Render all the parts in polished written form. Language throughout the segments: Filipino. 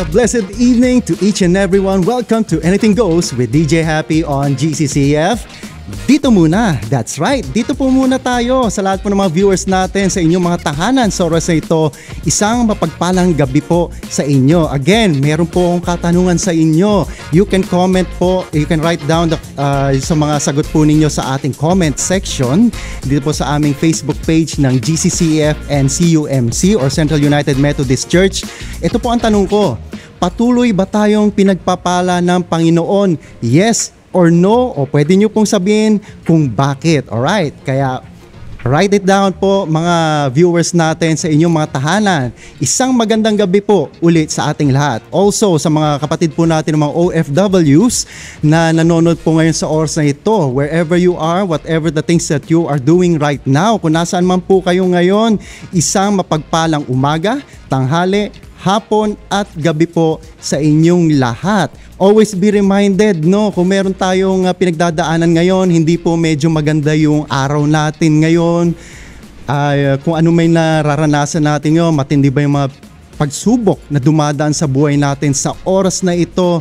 A blessed evening to each and everyone. Welcome to Anything Goes with DJ Happy on GCCF. Dito muna, that's right, dito po muna tayo sa lahat po ng mga viewers natin sa inyong mga tahanan sa oras na ito. Isang mapagpalang gabi po sa inyo. Again, meron po akong katanungan sa inyo. You can comment po, you can write down sa mga sagot po ninyo sa ating comment section dito po sa aming Facebook page ng GCCF and CUMC or Central United Methodist Church. Ito po ang tanong ko. Patuloy ba tayong pinagpapala ng Panginoon? Yes or no? O pwede nyo pong sabihin kung bakit. Alright, kaya write it down po mga viewers natin sa inyong mga tahanan. Isang magandang gabi po ulit sa ating lahat. Also sa mga kapatid po natin ng mga OFWs na nanonood po ngayon sa oras na ito. Wherever you are, whatever the things that you are doing right now, kung nasaan man po kayo ngayon, isang mapagpalang umaga, tanghali, hapon at gabi po sa inyong lahat. Always be reminded, no, kung meron tayong pinagdadaanan ngayon, hindi po medyo maganda yung araw natin ngayon. Kung ano may nararanasan natin yun, matindi ba yung mga pagsubok na dumadaan sa buhay natin sa oras na ito.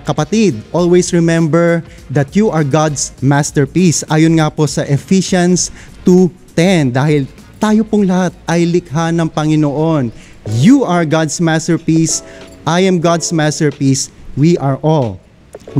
Kapatid, always remember that you are God's masterpiece. Ayon nga po sa Ephesians 2:10, dahil tayo pong lahat ay likha ng Panginoon. You are God's masterpiece. I am God's masterpiece. We are all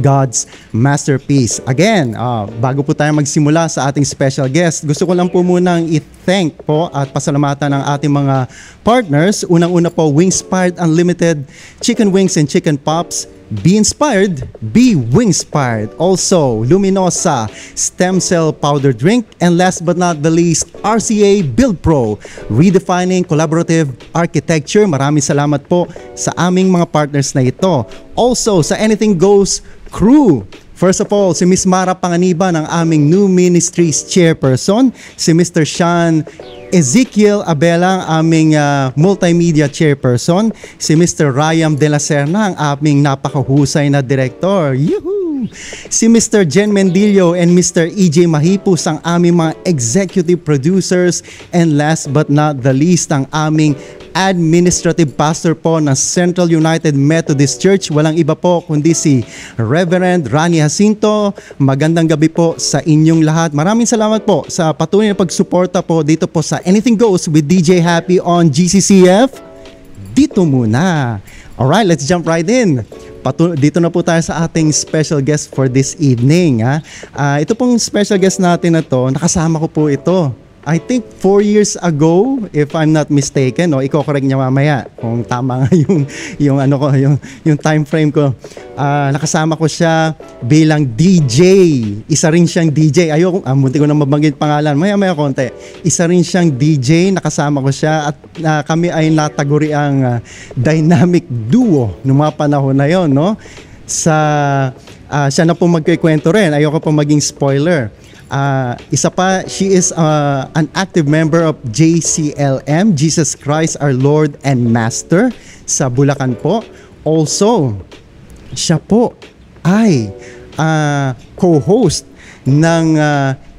God's masterpiece. Again, bago po tayo magsimula sa ating special guest, gusto ko lang po munang i-thank po at pasalamatan ng ating mga partners. Unang-una po, Wingspired Unlimited, Chicken Wings and Chicken Pops. Be inspired, be wingspired. Also, Luminosa Stem Cell Powder Drink. And last but not the least, RCA Build Pro, redefining collaborative architecture. Maraming salamat po sa aming mga partners na ito. Also, sa Anything Goes crew. First of all, si Miss Mara Panganiban, ang aming new ministries chairperson. Si Mr. Sean Ezekiel Abela, ang aming multimedia chairperson. Si Mr. Ryan De La Serna, ang aming napakahusay na director. Yuhu! Si Mr. Jen Mendillo and Mr. EJ Mahipus, ang aming mga executive producers. And last but not the least, ang aming administrative pastor po ng Central United Methodist Church. Walang iba po kundi si Reverend Rani Jacinto. Magandang gabi po sa inyong lahat. Maraming salamat po sa patuloy na pagsuporta po dito po sa Anything Goes with DJ Happy on GCCF. Dito muna. Alright, let's jump right in. Dito na po tayo sa ating special guest for this evening. Ito pong special guest natin na to, nakasama ko po ito. I think 4 years ago, if I'm not mistaken, no, iko-correct niya mamaya kung tama nga yung time frame ko. Nakasama ko siya bilang DJ. Isa rin siyang DJ. Ayoko, munti ko na mabanggit pangalan. Maya konti. Isa rin siyang DJ. Nakasama ko siya at kami ay nataguri ang dynamic duo noong mga panahon na yon, no? Siya na po magkikwento rin. Ayoko po maging spoiler. Isa pa, she is an active member of JCLM, Jesus Christ Our Lord and Master, sa Bulacan po. Also, siya po ay co-host ng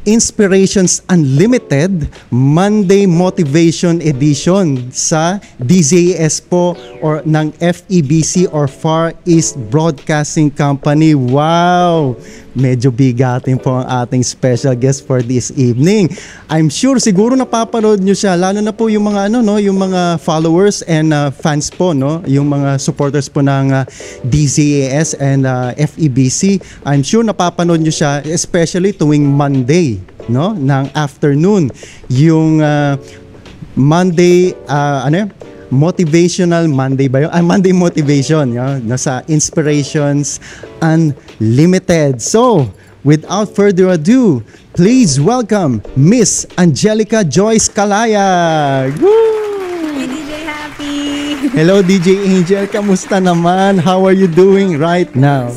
Inspirations Unlimited Monday Motivation Edition sa DZAS po or ng FEBC or Far East Broadcasting Company. Wow! Medyo bigatin po ang ating special guest for this evening. I'm sure siguro napapanood nyo siya, lalo na po yung mga yung mga followers and fans po, no, yung mga supporters po ng DZAS and FEBC. I'm sure napapanood nyo siya, especially tuwing Monday, no, ng afternoon. Yung Monday motivational Monday ba yun? Monday motivation, nasa Inspirations Unlimited. So, without further ado, please welcome Miss Angelica Joyce Calayag. Woo! Hey, DJ Happy! Hello DJ Angel, kamusta naman? How are you doing right now?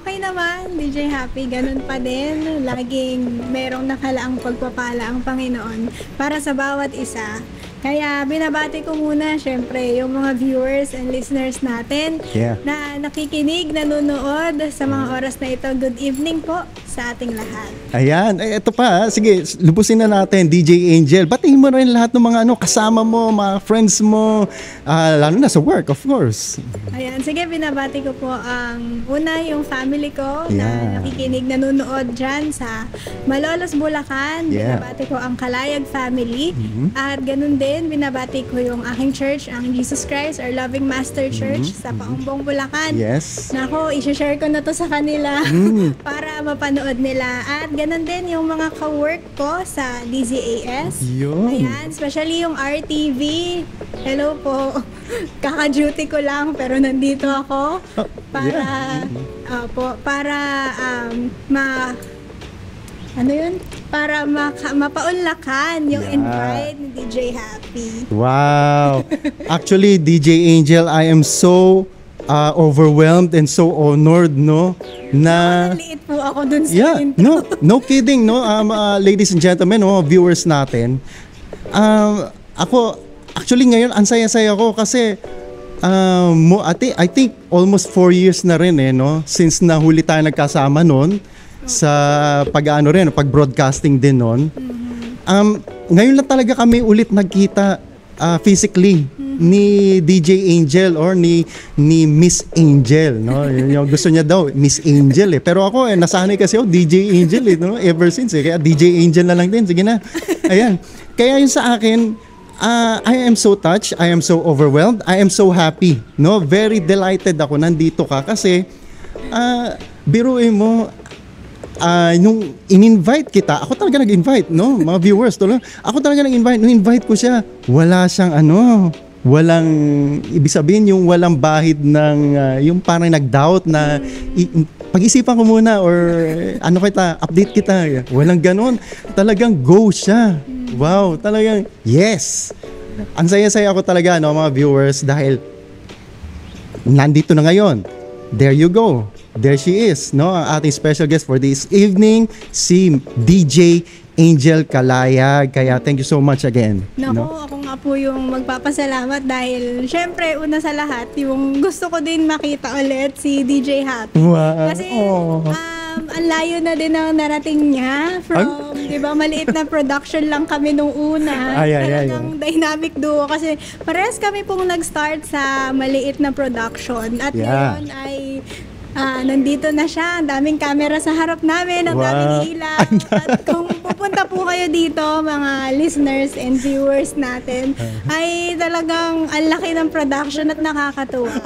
Okay naman, DJ Happy, ganun pa din. Laging merong nakalaang pagpapala ang Panginoon para sa bawat isa. Kaya binabati ko muna syempre yung mga viewers and listeners natin na nakikinig, nanonood sa mga oras na ito. Good evening po sa ating lahat. Ayan, ito pa. Sige, lubusin na natin, DJ Angel. Batiin mo rin lahat ng mga kasama mo, mga friends mo, lalo na sa work, of course. Ayan, sige, binabati ko po ang una yung family ko na nakikinig, nanonood dyan sa Malolos, Bulacan. Binabati ko ang Kalayag family. At ganun din, binabati ko yung aking church, ang Jesus Christ, our Loving Master Church sa Paumbong, Bulacan. Yes. Nako, i-share ko na to sa kanila para mapanood nila. At ganun din yung mga ka-work ko sa DZAS. Ayan, especially yung RTV. Hello po. Kaka-duty ko lang pero nandito ako para mapaunlakan yung invite ni DJ Happy. Wow. Actually, DJ Angel, I am so overwhelmed and so honored, no? Na Liit po ako dun sa no kidding, no? Ladies and gentlemen, viewers natin. Ako actually ngayon ang saya-saya ko kasi I think almost 4 years na rin no, since nahuli tayo nagkasama noon sa pag-broadcasting din noon. Ngayon lang talaga kami ulit nagkita physically ni DJ Angel or ni Miss Angel, no? Yung gusto niya daw Miss Angel pero ako nasanay kasi DJ Angel no, ever since kaya DJ Angel na lang din, sige na. Ayan, kaya yun sa akin, I am so touched, I am so overwhelmed, I am so happy, no? Very delighted ako nandito ka kasi biruin mo, nung in-invite kita, ako talaga nag-invite, no? Mga viewers, ako talaga nag-invite. Nung invite ko siya, wala siyang walang, ibig sabihin yung walang bahid ng, yung parang nag-doubt na, pag-isipan ko muna or update kita. Walang ganon. Talagang go siya. Wow, talagang yes. Ang saya-saya ako talaga, no, mga viewers, dahil nandito na ngayon. There you go. There she is, no? Ang ating special guest for this evening, si DJ Angel Kalayag. Kaya thank you so much again. Ako nga po yung magpapasalamat dahil syempre una sa lahat, yung gusto ko din makita ulit si DJ Happy. Wow. Kasi ang layo na din ang narating niya from, di ba, maliit na production lang kami nung una. Talagang dynamic duo kasi parehas kami pong nag-start sa maliit na production at ngayon ay nandito na siya, ang daming camera sa harap namin, ang daming ilaw. At kung pupunta po kayo dito, mga listeners and viewers natin, ay talagang ang laki ng production at nakakatuwa.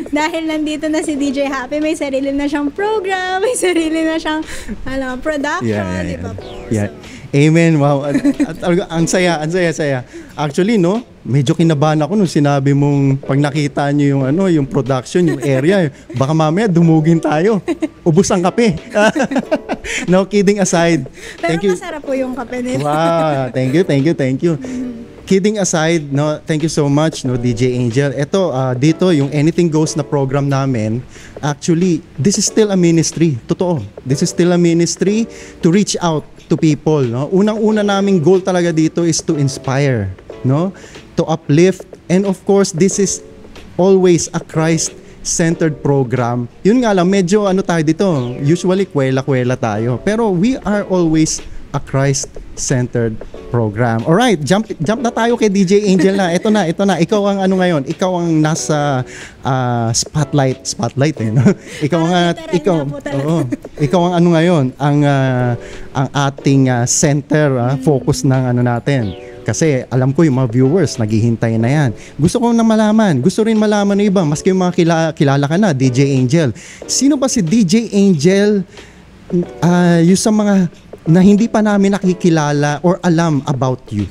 Dahil nandito na si DJ Happy, may sarili na siyang program, may sarili na siyang production, di ba po? So, amen. Wow. At ang saya. Actually, no, medyo kinabahan ako nung sinabi mong pag nakita niyo yung yung production, yung area, baka mamaya dumugin tayo. Ubus ang kape. No, kidding aside. Pero masarap po yung kape nila. Wow, thank you. Kidding aside, no, thank you so much, no, DJ Angel. Ito, dito, yung Anything Goes na program namin, actually, this is still a ministry. Totoo. This is still a ministry to reach out to people, no? Unang-una naming goal talaga dito is to inspire, no? To uplift, and of course, this is always a Christ-centered program. Yun nga lang, medyo tayo dito, usually kwela-kwela tayo. Pero we are always a Christ-centered program. Alright, jump na tayo kay DJ Angel na. Ito na. Ikaw ang ngayon? Ikaw ang nasa spotlight no? Ikaw ang ngayon? Ang ating center focus ng natin. Kasi alam ko yung mga viewers naghihintay na yan. Gusto rin malaman ng iba, maski yung mga kilala ka na, DJ Angel. Sino ba si DJ Angel? Yung sa mga na hindi pa namin nakikilala or alam about you.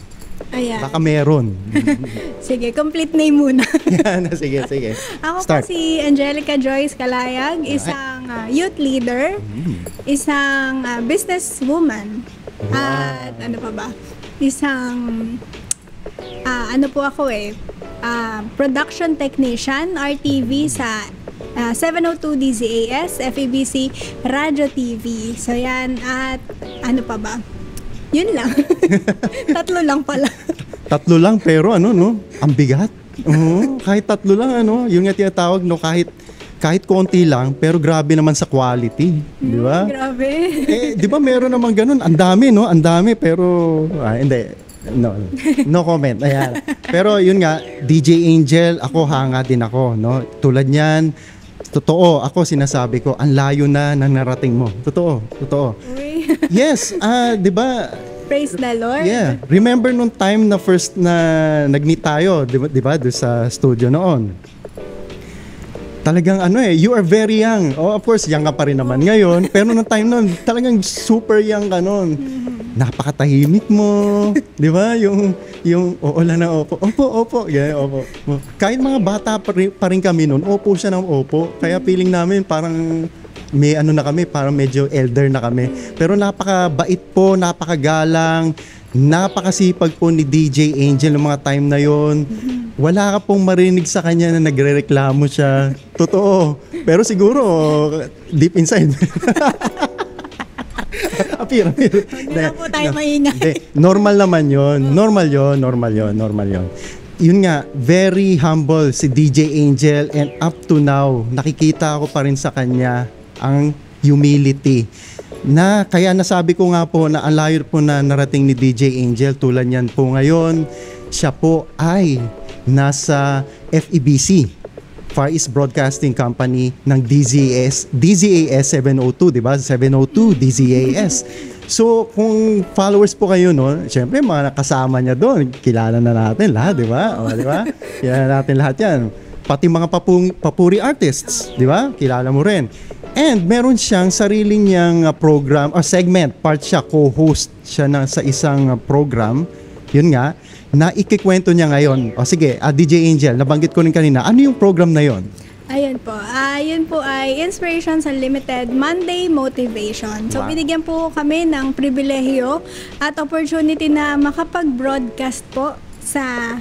Ayan. Baka meron. Sige, complete name muna. Sige. Ako po si Angelica Joyce Kalayag, isang youth leader, isang businesswoman, at ano pa ba? Isang ano po ako production technician, RTV sa 702 DZAS, FEBC, Radio TV. So yan, at ano pa ba? Yun lang. Tatlo lang pala. Tatlo lang, pero ano, no? Ang bigat. Kahit tatlo lang, ano? Yung nga tinatawag, no? Kahit konti lang, pero grabe naman sa quality. Di ba? Grabe. Di ba meron naman ganun? Ang dami, no? Ang dami, pero... hindi. No comment. Ayan. Pero yun nga, DJ Angel, ako hanga din ako, no? Tulad niyan, totoo, ako sinasabi ko, ang layo na ng narating mo. Totoo. Uy. Yes, 'di ba? Praise the Lord. Yeah. Remember nung time na first na nag-meet tayo, 'di ba, doon sa studio noon. Talagang you are very young. Oh, of course, young ka pa rin naman ngayon, pero nung time noon, talagang super young ka noon. Napakatahimik mo, 'di ba? Yung lang na opo. Yeah, opo. Kahit mga bata pa rin kami noon, opo siya ng opo. Kaya feeling namin parang may na kami, parang medyo elder na kami. Pero napakabait po, napakagalang, napakasipag po ni DJ Angel ng mga time na yon. Wala ka pong marinig sa kanya na nagrereklamo siya. Totoo. Pero siguro deep inside. Apir. Hindi na po tayo maingay. Normal naman yun. Normal yun. Yun nga, very humble si DJ Angel, and up to now, nakikita ko pa rin sa kanya ang humility. Na kaya nasabi ko nga po na ang layo po na narating ni DJ Angel, tulad niyan po ngayon, siya po ay nasa FEBC, Far East Broadcasting Company ng DZAS 702, di ba? 702 DZAS. So, kung followers po kayo, no, syempre mga kasama niya doon, kilala na natin lahat, di ba? O, di ba? Kilala natin lahat yan. Pati mga papuri artists, di ba? Kilala mo rin. And meron siyang sariling niyang program or segment, part siya, co-host siya sa isang program. Yun nga, na ikikwento niya ngayon. O sige, DJ Angel, nabanggit ko rin kanina, ano yung program na yon? Ayun po. Yun po ay Inspirations Unlimited Monday Motivation. So, binigyan po kami ng pribilehiyo at opportunity na makapag-broadcast po sa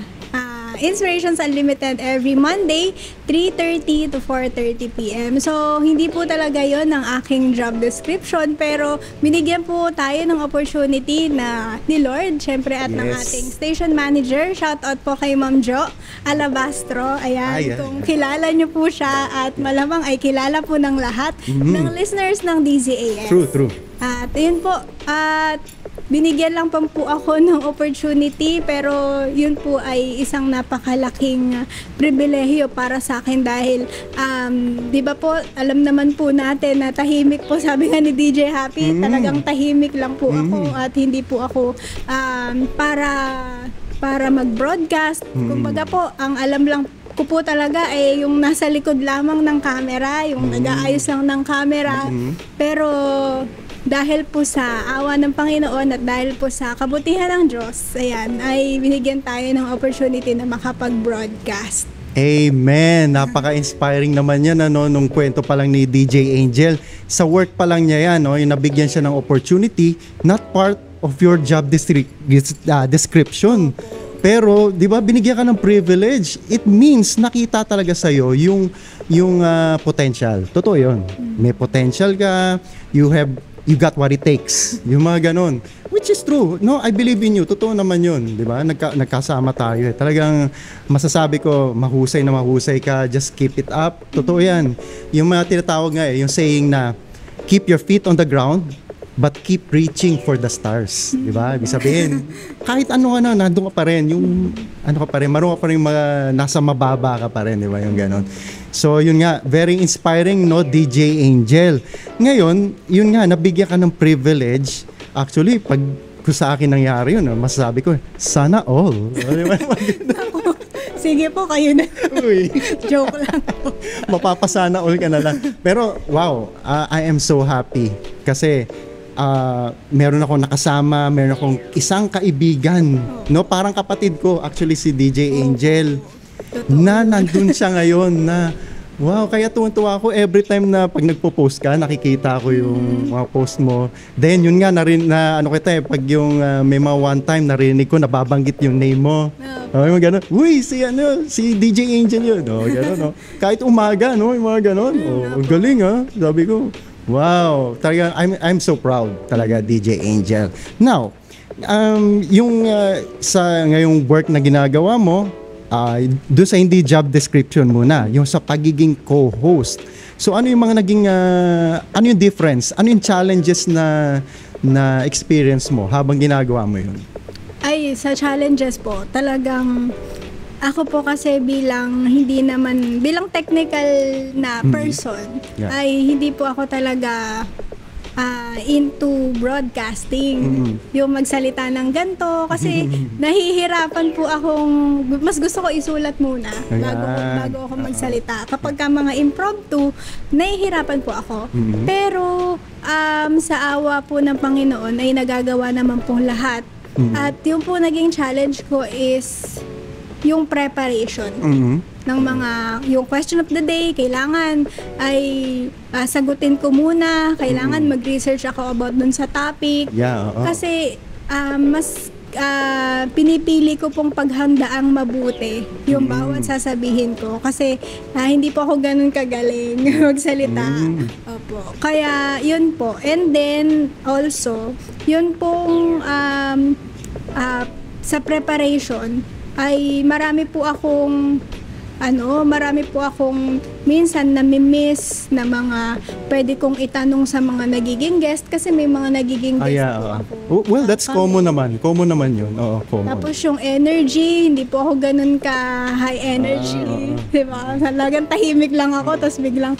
Inspirations Unlimited every Monday, 3:30 to 4:30 p.m. So, hindi po talaga yon ang aking job description, pero binigyan po tayo ng opportunity na ni Lord, syempre, at ng ating station manager. Shout out po kay Ma'am Jo Alabastro. Ayan, kung kilala niyo po siya, at malamang ay kilala po ng lahat ng listeners ng DZAS. True. At yun po, at binigyan lang po ako ng opportunity, pero yun po ay isang napakalaking pribilehiyo para sa akin dahil di ba po, alam naman po natin na tahimik po, sabi nga ni DJ Happy, talagang tahimik lang po ako at hindi po ako para mag-broadcast. Kumbaga po, ang alam lang ko po talaga ay yung nasa likod lamang ng camera, yung nag-aayos lang ng camera. Pero dahil po sa awa ng Panginoon at dahil po sa kabutihan ng Diyos, ayan, ay binigyan tayo ng opportunity na makapag-broadcast. Amen! Napaka-inspiring naman yan, nung kwento pa lang ni DJ Angel. Sa work pa lang niya yan, yung nabigyan siya ng opportunity, not part of your job description. Pero, di ba, binigyan ka ng privilege. It means nakita talaga sa'yo yung potential. Totoo yun. May potential ka, you got what it takes. Yung mga ganun. Which is true. No, I believe in you. Totoo naman yun. Di ba? Nagkasama tayo. Talagang masasabi ko, mahusay na mahusay ka. Just keep it up. Totoo yan. Yung mga tinatawag nga yung saying na, keep your feet on the ground, but keep reaching for the stars. Di ba? Ibig sabihin, kahit ano ka na, nandun ka pa rin. Yung, marunong ka pa rin nasa mababa ka pa rin. Di ba? Yung ganon. So, yun nga, very inspiring, no, DJ Angel. Ngayon, yun nga, nabigyan ka ng privilege. Actually, pag sa akin nangyari yun, masasabi ko, sana all. Sige po, kayo na. Uy. Joke lang po. Mapapasana all ka na lang. Pero, wow, I am so happy. Kasi, meron akong nakasama, meron akong isang kaibigan, no, parang kapatid ko, actually si DJ Angel. Na nandun siya ngayon na Wow, kaya tuwan-tuwa ako every time na pag nagpo-post ka, nakikita ko yung mga post mo. Then yun nga ano kita pag yung may mga one time narinig ko nababanggit yung name mo. Yung gano'n. Uy, si DJ Angel yun. Gano'n, no. Kahit umaga, no, yung mga gano'n. Galing sabi ko. Wow, talaga I'm so proud talaga DJ Angel. Now, yung sa ngayong work na ginagawa mo, doon sa hindi job description muna, yung sa pagiging co-host. So ano yung mga naging ano yung difference? Ano yung challenges na experience mo habang ginagawa mo yun? Ay, sa challenges po, talagang ako po kasi bilang technical na person, ay hindi po ako talaga into broadcasting, yung magsalita ng ganito kasi nahihirapan po akong, mas gusto ko isulat muna bago ako magsalita. Kapag ka mga impromptu, nahihirapan po ako. Pero sa awa po ng Panginoon ay nagagawa naman pong lahat. At yung po naging challenge ko is yung preparation ng yung question of the day, kailangan ay sagutin ko muna, kailangan mag-research ako about dun sa topic. Kasi mas pinipili ko pong paghandaang mabuti yung bawat sasabihin ko kasi hindi po ako ganun kagaling magsalita. Opo. Kaya yun po. And then also, yun pong sa preparation ay marami po akong minsan nami-miss na mga pwede kong itanong sa mga nagiging guest kasi may mga nagiging guest po ako. Well, that's common naman. Common naman yun. Common. Tapos yung energy, hindi po ako ganun ka high energy. Diba? Talagang tahimik lang ako, tapos biglang,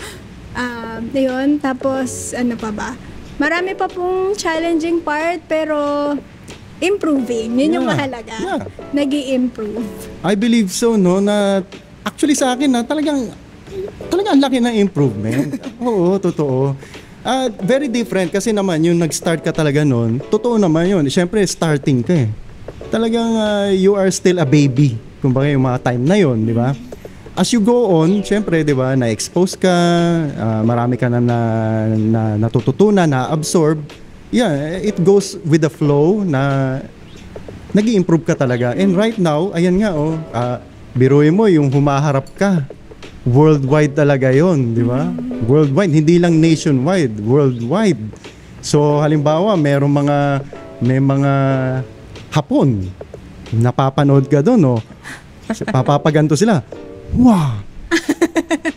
yun. Tapos, ano pa ba? Marami pa pong challenging part, pero improving. Yun yung mahalaga. Nag-i-improve. I believe so, no, na actually sa akin talagang ang laki ng improvement. Oo, totoo. Very different kasi naman yung nag-start ka talaga noon. Totoo naman yun. Siyempre, starting ka eh. Talagang you are still a baby. Kumbaga yung mga time na yun, di ba? As you go on, siyempre, di ba, na-expose ka, marami ka na natututunan, na-absorb. Yeah, it goes with the flow na nag-i-improve ka talaga. And right now, ayan nga, biruin mo yung humaharap ka. Worldwide talaga yon, di ba? Worldwide, hindi lang nationwide, worldwide. So halimbawa, may mga Hapon, napapanood ka doon, no? Papapaganto sila. Wow!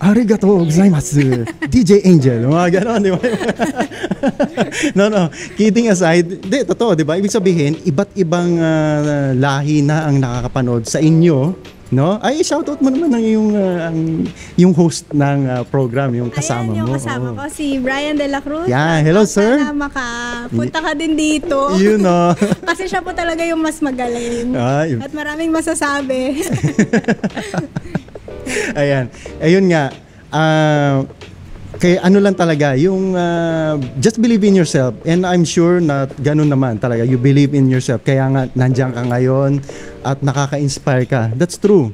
Arigatou gozaimasu, DJ Angel. Mga gano'n, di ba? No. Kidding aside, totoo, di ba? Ibig sabihin, iba't ibang lahi na ang nakakapanood sa inyo. No? Ay, shoutout mo naman yung host ng program, yung kasama mo. Ayan, yung kasama ko, si Brian De La Cruz. Yeah, hello sir. Sana makapunta ka din dito. You know. Kasi siya po talaga yung mas magaling. At maraming masasabi. Ayan. Ayun nga. Kaya ano lang talaga, yung just believe in yourself. And I'm sure na ganun naman talaga. You believe in yourself. Kaya nga, nandiyan ka ngayon at nakaka-inspire ka. That's true.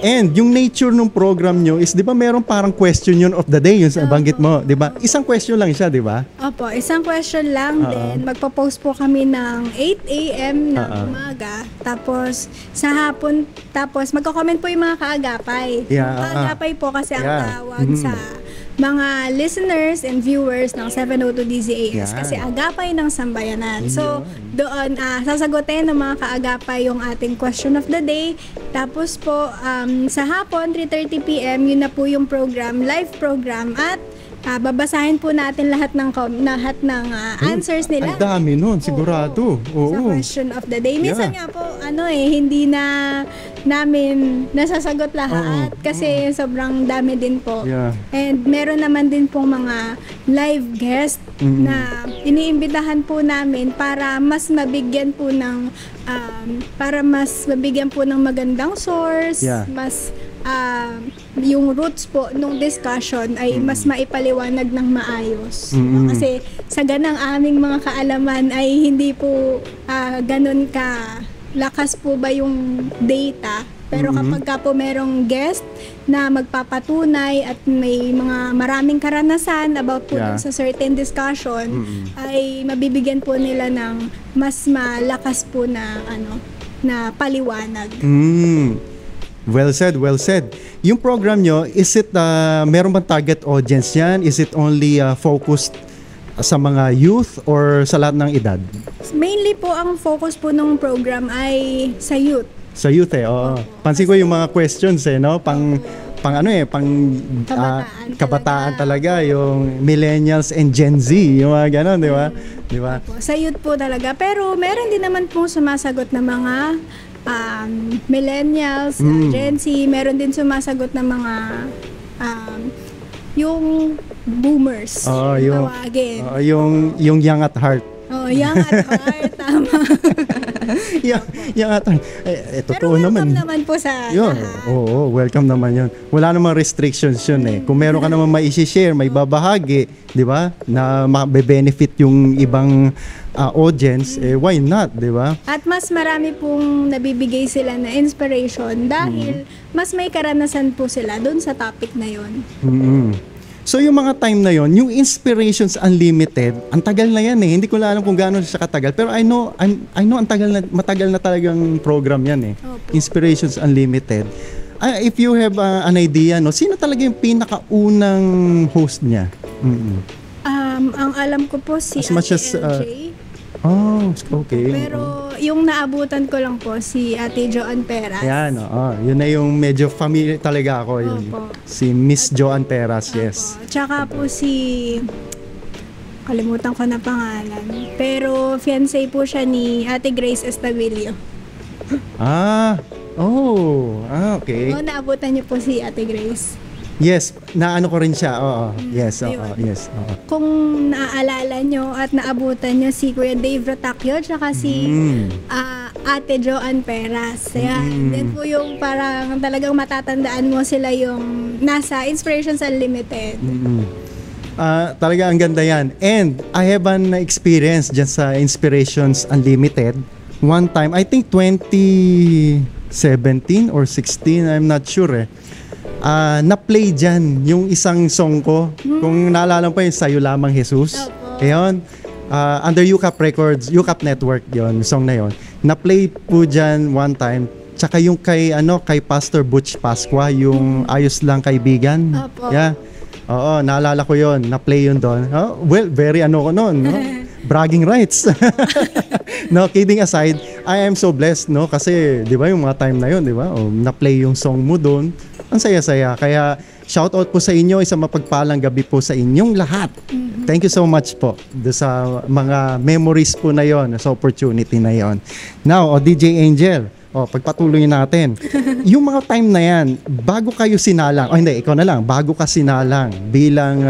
And yung nature ng program nyo is, di ba meron parang question yun of the day, yung banggit mo, di ba? Isang question lang siya, di ba? Opo, isang question lang din. Magpo-post po kami ng 8 a.m. ng umaga. Tapos, sa hapon, tapos magko-comment po yung mga kaagapay. Kaagapay po kasi ang tawag sa mga listeners and viewers ng 702 DZAS kasi agapay ng sambayanan. So, doon sasagutin ng mga kaagapay yung ating question of the day. Tapos po, sa hapon, 3:30 p.m., yun na po yung program, live program, at babasahin po natin lahat ng answers nila. Ang dami nun, sigurado. Sa question of the day. Minsan nga po, hindi na namin nasasagot lahat kasi sobrang dami din po. And meron naman din pong mga live guest na iniimbitahan po namin para mas mabigyan po ng magandang source, mas yung roots po nung discussion ay mas maipaliwanag ng maayos. Kasi sa ganang aming mga kaalaman ay hindi po ganun ka lakas po ba yung data Pero kapag ka po merong guest na magpapatunay at may mga maraming karanasan about po dun sa certain discussion, ay mabibigyan po nila ng mas malakas po na na paliwanag. Well said, well said. Yung program nyo, is it, meron bang target audience yan? Is it only focused sa mga youth or sa lahat ng edad? Mainly po ang focus po ng program ay sa youth. Sa youth oo. Pansin ko yung mga questions no? Pang kabataan talaga, yung millennials and Gen Z, yung mga ganon, di ba? Di ba? Sa youth po talaga. Pero meron din naman pong sumasagot na mga millennials, Gen Z, meron din sumasagot na mga yung boomers. Tawagin. Yung young at heart. Young at heart, tama. Young at heart. Pero welcome naman po sa lahat. Oo, welcome naman yun. Wala namang restrictions yun Kung meron ka naman mai-share, may babahagi, di ba? Na mabe-benefit yung ibang audience, why not, di ba? At mas marami pong nabibigay sila na inspiration dahil mas may karanasan po sila dun sa topic na yun. So yung mga time na yon, yung Inspirations Unlimited, ang tagal na yan Hindi ko alam kung gaano siya katagal, pero I know matagal na talagang program yan Inspirations Unlimited. If you have an idea, sino talaga yung pinakaunang host niya? Ang alam ko po si Ate LJ. Okay. Pero yung naabutan ko lang po si Ate Joan Peras. Yan, yun na yung medyo familiar talaga ako. Yun. Si Miss Joan Peras, yes. Tsaka po kalimutan ko na pangalan. Pero fiancé po siya ni Ate Grace Estavillo. Okay. Naabutan niyo po si Ate Grace. Yes, naano ko rin siya. Yes. Kung naaalala nyo at naabutan nyo si Kuya Dave Rotacchio tsaka si Ate Joan Peras. Then po yung parang talagang matatandaan mo sila yung nasa Inspirations Unlimited. Talaga ang ganda yan. And I have an experience dyan sa Inspirations Unlimited. One time, I think 2017 or 16, I'm not sure na-play dyan yung isang song ko. Kung naalala pa yung Sa'yo Lamang Jesus. Ayun. Under UCAP Records, UCAP Network yon song na yon. Na-play po dyan one time. Tsaka yung kay Pastor Butch Pasqua, yung Ayos Lang Kaibigan. Yeah. Oo, naalala ko yon. Na-play yun doon. Well, very ko noon. Bragging rights. No, kidding aside, I am so blessed, kasi, di ba, yung mga time na yun, di ba? Na-play yung song mo doon. Ang saya-saya. Kaya shout out po sa inyo, isang mapagpalang gabi po sa inyong lahat. Thank you so much po sa mga memories po na yon, sa opportunity na yon. Now, DJ Angel, pagpatuloy natin. Yung mga time na yan, bago kayo sinalang, ikaw na lang, bago ka sinalang bilang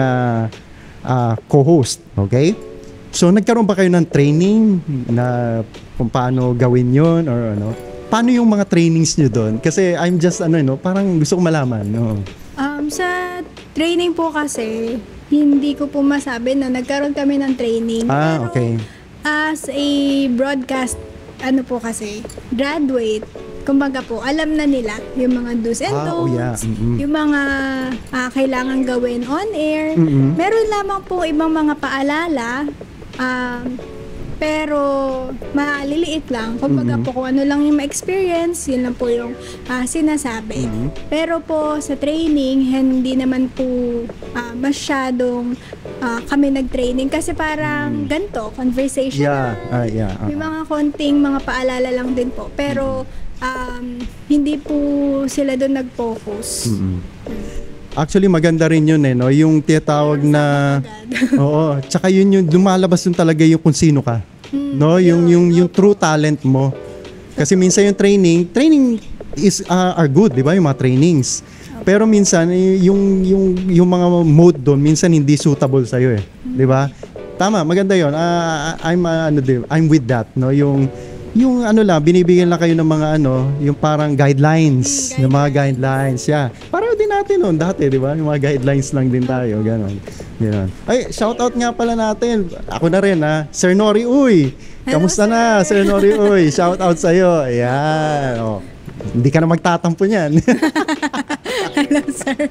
co-host, okay? So, nagkaroon ba kayo ng training na kung paano gawin yun or ano? Paano yung mga trainings nyo doon? Kasi I'm just, parang gusto ko malaman. Sa training po kasi, hindi ko po masabi na nagkaroon kami ng training. Okay. As a broadcast, graduate, kumbaga po, alam na nila yung mga do's and don'ts, yung mga kailangan gawin on air. Meron lamang po ibang mga paalala, pero maliliit lang. Kumbaga po kung ano lang yung ma-experience, yun lang po yung sinasabi. Pero po sa training, hindi naman po masyadong kami nag-training kasi parang ganito, conversational. May mga konting mga paalala lang din po. Pero hindi po sila doon nag-focus. Actually, maganda rin yun yung tinatawag na tsaka yun yung lumalabas yung talaga yung kung sino ka. Yung true talent mo. Kasi minsan yung training is are good, di ba? Yung mga trainings. Pero minsan yung mga mode doon minsan hindi suitable sa iyo di ba? Tama, maganda yun. I'm with that, yung binibigyan lang kayo ng mga yung parang guidelines, yung mga guidelines, Pareho din natin noon dati, di ba? Yung mga guidelines lang din tayo, gano'n. Ay, shout out nga pala natin. Ako na rin, Sir Nori Uy. Kamusta na, Sir Nori Uy? Shout out sa iyo. Ayan. Hindi ka na magtatampo niyan. Hello, sir.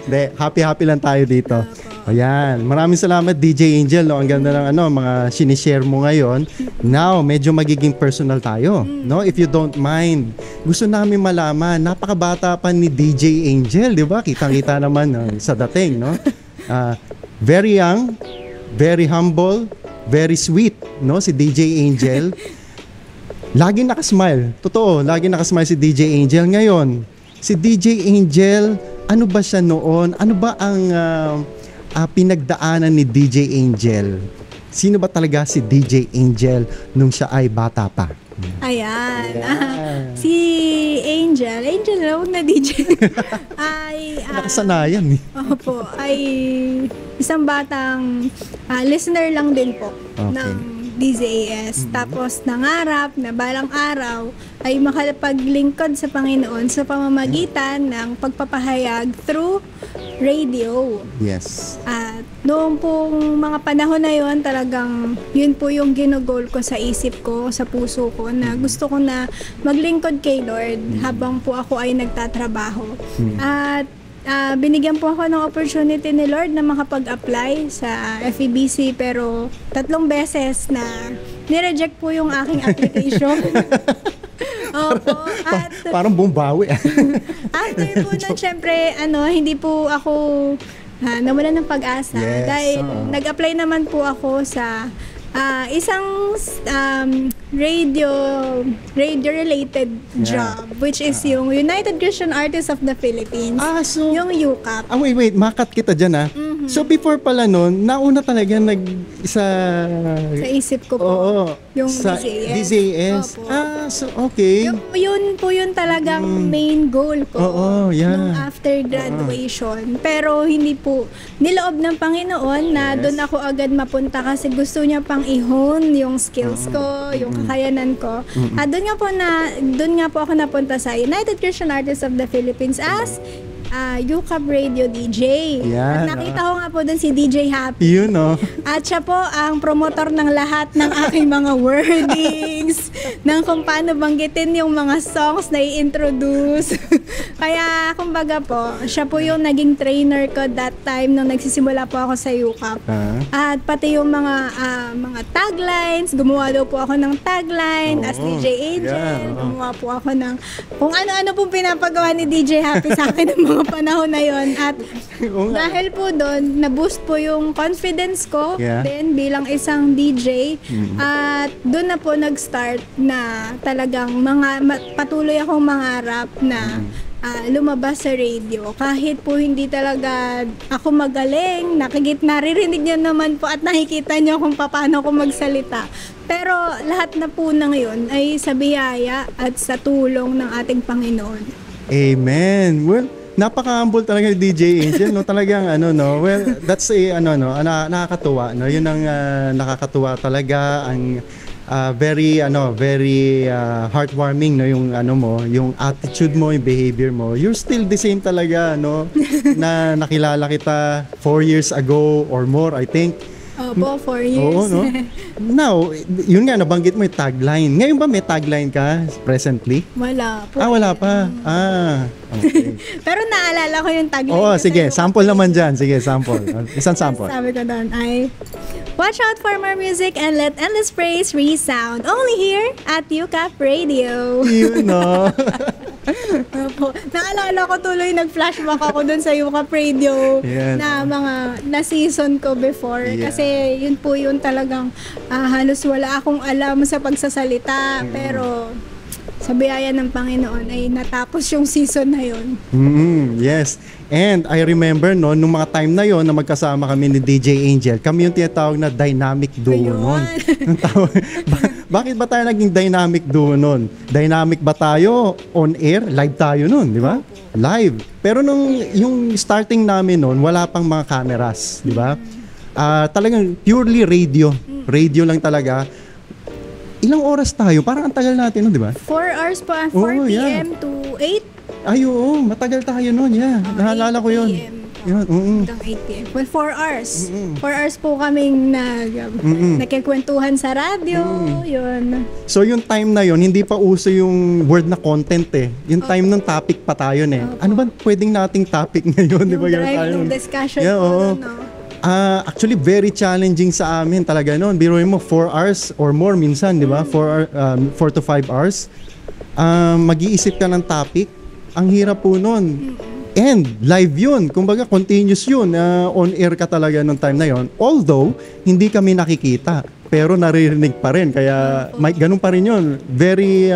Hindi, happy lang tayo dito. Ayan, maraming salamat DJ Angel, no? Ang ganda ng mga sinishare mo ngayon. Now, medyo magiging personal tayo, no? If you don't mind, gusto namin malaman, napakabata pa ni DJ Angel, di ba? Kitang-kita naman sa dating, no? Very young, very humble, very sweet, no? Si DJ Angel. Lagi nakasmile. Totoo, lagi nakasmile si DJ Angel. Ngayon, si DJ Angel, ano ba siya noon? Ano ba ang pinagdaanan ni DJ Angel? Sino ba talaga si DJ Angel nung siya ay bata pa? Ayan. Si Angel, huwag na DJ. ay nakasanayan eh. Opo, ay isang batang listener lang din po ng DZAS. Tapos nangarap na balang araw ay makapaglingkod sa Panginoon sa pamamagitan ng pagpapahayag through radio. Yes. At noong pong mga panahon na yon, talagang yun po yung ginugol ko sa isip ko, sa puso ko, na gusto ko na maglingkod kay Lord habang po ako ay nagtatrabaho. At binigyan po ako ng opportunity ni Lord na makapag-apply sa FEBC, pero 3 beses na nireject po yung aking application. Opo. At parang bumbawi. after po nun, syempre, hindi po ako nawalan ng pag-asa. Yes, dahil nag-apply naman po ako sa isang radio-related job, which is yung United Christian Artists of the Philippines. So, yung UCAP. Wait, makat kita dyan So before pala nun, nauna talaga sa isip ko po. Oo. Yung sa DZAS. Opo. So okay. Yun po yung talagang main goal ko. Nung after graduation. Pero hindi po niloob ng Panginoon na doon ako agad mapunta kasi gusto niya pang i-hone yung skills ko, yung kakayanan ko. At doon nga po ako napunta sa United Christian Artists of the Philippines as UCAP Radio DJ. At nakita ko nga po doon si DJ Happy. Yun, At siya po ang promotor ng lahat ng aking mga wordings, ng kung paano banggitin yung mga songs na i-introduce. Kaya, kumbaga po, siya po yung naging trainer ko that time nung nagsisimula po ako sa UCAP. At pati yung mga taglines, gumawa daw po ako ng tagline as DJ Angel. Gumawa po ako ng kung ano-ano pong pinapagawa ni DJ Happy sa akin ng mga panahon na yon. At dahil po doon, na-boost po yung confidence ko then bilang isang DJ. At doon na po nag-start na talagang patuloy akong mangarap na lumabas sa radio. Kahit po hindi talaga ako magaling, naririnig niyo naman po at nakikita niyo kung paano ako magsalita. Pero lahat na po na ngayon ay sa biyaya at sa tulong ng ating Panginoon. Amen. Well, napaka-humble talaga ni DJ Angel, no? Talagang well, that's nakakatuwa, no? Yun ang nakakatuwa talaga, ang very heartwarming, no, yung yung attitude mo, yung behavior mo. You're still the same talaga, no? Na nakilala kita 4 years ago or more, I think. Opo, 4 years. Oo, no? Now, yun nga, nabanggit mo yung tagline. Ngayon ba may tagline ka presently? Wala po. Wala pa. Okay. Pero naalala ko yung tagline. Oo, sige, sample naman dyan. Sige, sample. Isang sample. Sabi ko doon ay, watch out for more music and let endless praise resound. Only here at UCAP Radio. Yun, no? Naalala ko tuloy, nag-flashback ako dun sa UCAP Radio na season ko before. Kasi yun po yun talagang halos wala akong alam sa pagsasalita. Pero sa biyaya ng Panginoon ay natapos yung season na yun. Yes. And I remember nung mga time na yon na magkasama kami ni DJ Angel, kami yung tinatawag na dynamic duo noon. Bakit ba tayo naging dynamic duo noon? Dynamic ba tayo on air? Live tayo noon, di ba? Live. Pero yung starting namin noon, wala pang mga cameras, di ba? Talagang purely radio. Radio lang talaga. Ilang oras tayo? Parang ang tagal natin noon, di ba? 4 hours pa. 4 p.m. to 8. Ay, oo. Matagal tayo noon, Naalala ko yun. Yun, hanggang 8 p.m. Well, 4 hours. 4 hours po kaming nagkikwentuhan sa radyo. Yun. So yung time na yun, hindi pa uso yung word na content eh. Yung time ng topic pa tayo eh. Ano ba pwedeng nating topic ngayon? Yung drive ng discussion yeah, po. Actually, very challenging sa amin talaga noon. Biruin mo, 4 hours or more minsan, di ba? 4 to 5 hours. Mag-iisip ka ng topic. Ang hirap po noon. And live yun. Kumbaga, continuous yun. On air ka talaga noong time na yun. Although, hindi kami nakikita. Pero naririnig pa rin. Kaya, ganun pa rin yun. Very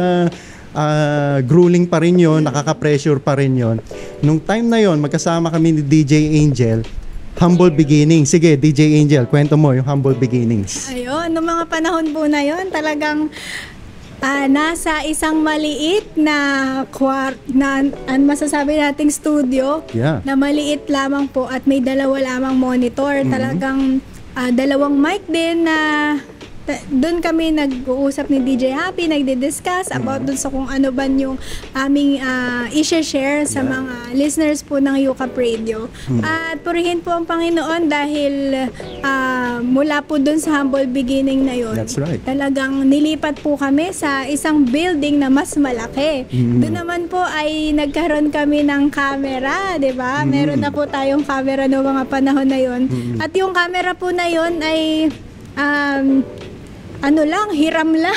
grueling pa rin yun. Nakaka-pressure pa rin yun. Nung time na yun, magkasama kami ni DJ Angel. Humble beginnings. Sige, DJ Angel, kwento mo yung humble beginnings. Ayun, noong mga panahon po na yun, talagang nasa isang maliit na masasabi nating studio na maliit lamang po at may dalawa lamang monitor. Talagang dalawang mic din na doon kami nag-uusap ni DJ Happy, nagdi-discuss about doon sa kung ano ba yung aming i-share sa mga listeners po ng UCAP Radio. At purihin po ang Panginoon dahil mula po doon sa humble beginning na yun. That's right. Talagang nilipat po kami sa isang building na mas malaki. Doon naman po ay nagkaroon kami ng camera, di ba? Meron na po tayong camera noong mga panahon na yun. At yung camera po na yun ay hiram lang.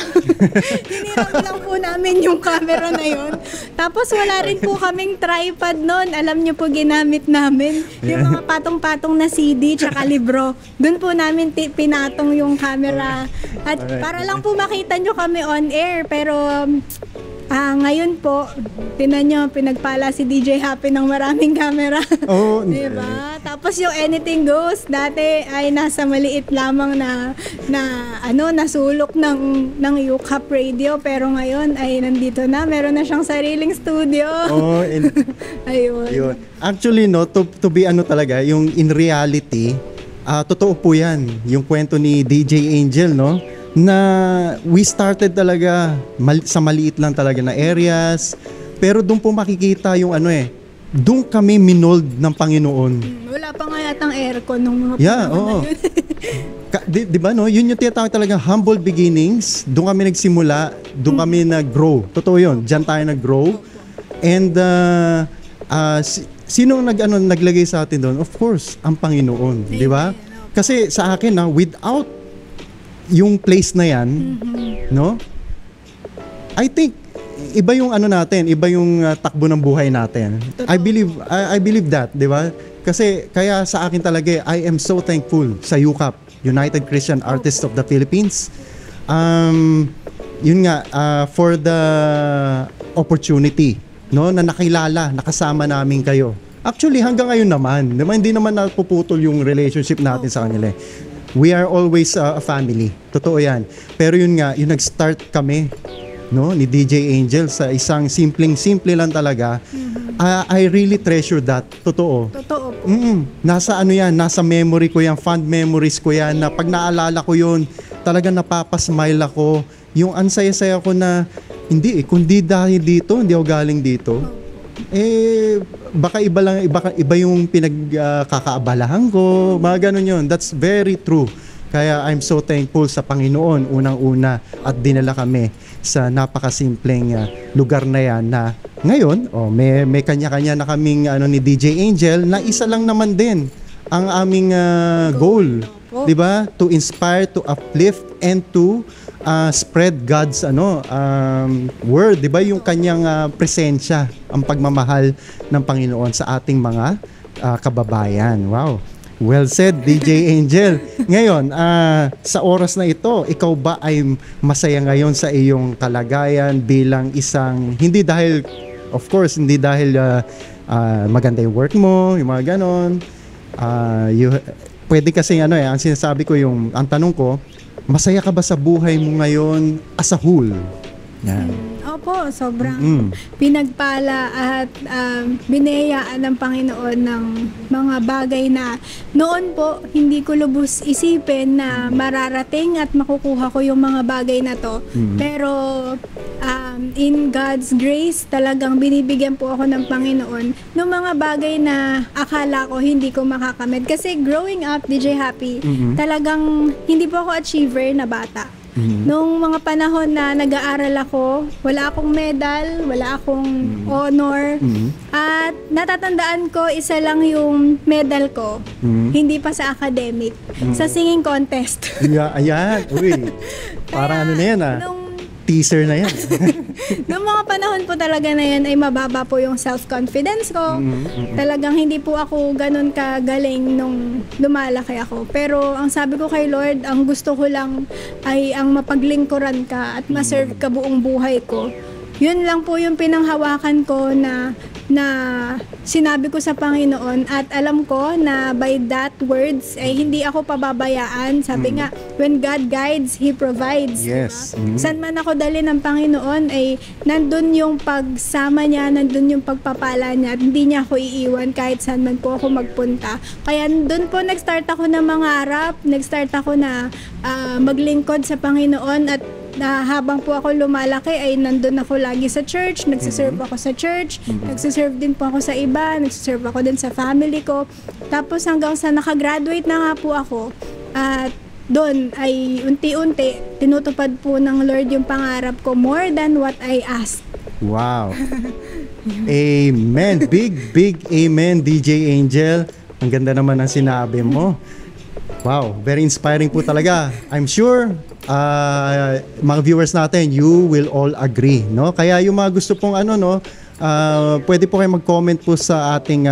Hiniram lang po namin yung camera na yun. Tapos wala rin po kaming tripod noon. Alam nyo po ginamit namin yung mga patong-patong na CD tsaka libro. Doon po namin pinatong yung camera. At para lang po makita nyo kami on air. Pero ngayon po, tinan nyo, pinagpala si DJ Happy ng maraming camera. Diba? Tapos yung Anything Goes, dati ay nasa maliit lamang na nasulok ng UCAP Radio. Pero ngayon ay nandito na, meron na siyang sariling studio. Ayun. Actually, to be talaga, yung in reality, totoo po yan. Yung kwento ni DJ Angel, no? Na we started talaga sa maliit lang talaga na areas, pero doon po makikita yung doon kami minold ng Panginoon. Wala pa nga yatang aircon nung mga panahon na yun. Di ba, no? Yun yung tinatawag talaga humble beginnings. Doon kami nagsimula, doon kami nag-grow. Totoo yun, dyan tayo nag-grow. And sino naglagay sa atin doon? Of course, ang Panginoon, di ba? Kasi sa akin, without yung place na yan, no? I think iba yung natin, iba yung takbo ng buhay natin. I believe that, 'di ba? Kasi kaya sa akin talaga, I am so thankful sa UCAP, United Christian Artists of the Philippines. Yun nga, for the opportunity, no, na nakasama namin kayo. Actually, hanggang ngayon naman, hindi naman napuputol yung relationship natin sa kanila. We are always a family. Totoo yan. Pero yun nga, yung nag-start kami, no, ni DJ Angel sa isang simple lang talaga. I really treasure that. Totoo. Totoo po. Nasa nasa memory ko yan, fond memories ko yan, na pag naalala ko yun, talagang napapasmile ako. Yung ansaya-saya ko na, kundi dahil dito, hindi ako galing dito. Baka iba yung pinagkakaabalahan ko, mga ganun yun. That's very true. Kaya I'm so thankful sa Panginoon, unang-una, at dinala kami sa napakasimpleng lugar na yan na ngayon, may kanya-kanya na kaming ni DJ Angel, na isa lang naman din ang aming goal. 'Di ba? To inspire, to uplift, and to spread God's word, 'di ba? Yung kanyang presensya, ang pagmamahal ng Panginoon sa ating mga kababayan. Wow. Well said, DJ Angel. Ngayon, sa oras na ito, ikaw ba ay masaya ngayon sa iyong kalagayan bilang isang, hindi dahil maganda yung work mo, yung mga ganon. Pwede kasi ang sinasabi ko, ang tanong ko, masaya ka ba sa buhay mo ngayon as a whole? Yan. Opo, sobrang pinagpala at binayaan ng Panginoon ng mga bagay na noon po hindi ko lubos isipin na mararating at makukuha ko yung mga bagay na to. Pero in God's grace, talagang binibigyan po ako ng Panginoon ng mga bagay na akala ko hindi ko makakamit. Kasi growing up, DJ Happy, talagang hindi po ako achiever na bata. Nung mga panahon na nag-aaral ako, wala akong medal, wala akong honor. At natatandaan ko, isa lang yung medal ko. Hindi pa sa academic. Sa singing contest. Ayan. Uy. Parang ano na yan teaser na yan. Noong mga panahon po talaga na yan ay mababa po yung self-confidence ko. Talagang hindi po ako ganun kagaling nung lumalaki ako. Pero ang sabi ko kay Lord, ang gusto ko lang ay ang mapaglingkuran ka at maserve ka buong buhay ko. Yun lang po yung pinanghawakan ko na sinabi ko sa Panginoon, at alam ko na by that words ay hindi ako pababayaan. Sabi nga, when God guides, He provides. Yes. Saan man ako dali ng Panginoon ay nandun yung pagsama niya, nandun yung pagpapala niya, at hindi niya ako iiwan kahit saan man po ako magpunta. Kaya dun po nag-start ako na mangarap, nag-start ako na maglingkod sa Panginoon, at habang po ako lumalaki ay nandun ako lagi sa church, nagsiserve ako sa church, nagsiserve din po ako sa iba, nagsiserve ako din sa family ko. Tapos hanggang sa nakagraduate na nga po ako, at doon ay unti-unti tinutupad po ng Lord yung pangarap ko more than what I asked. Wow. Amen. Big amen, DJ Angel. Ang ganda naman ng sinabi mo. Wow, very inspiring po talaga. I'm sure mga viewers natin, you will all agree, no? Kaya yung mga gusto pong pwede po kayo mag-comment po sa ating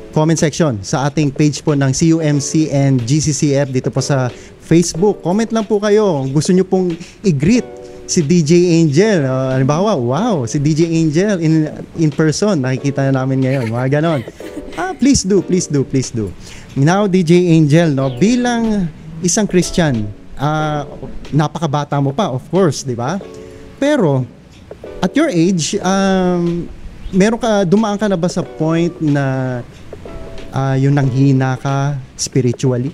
comment section sa ating page po ng CUMC and GCCF dito po sa Facebook. Comment lang po kayo. Gusto nyo pong i-greet si DJ Angel. Halimbawa, wow, si DJ Angel in person. Nakikita na namin ngayon. Mga ganon. Please do. Now, DJ Angel, no, bilang isang Christian, napakabata mo pa, of course, di ba? Pero, at your age, dumaan ka na ba sa point na yung nanghina ka spiritually?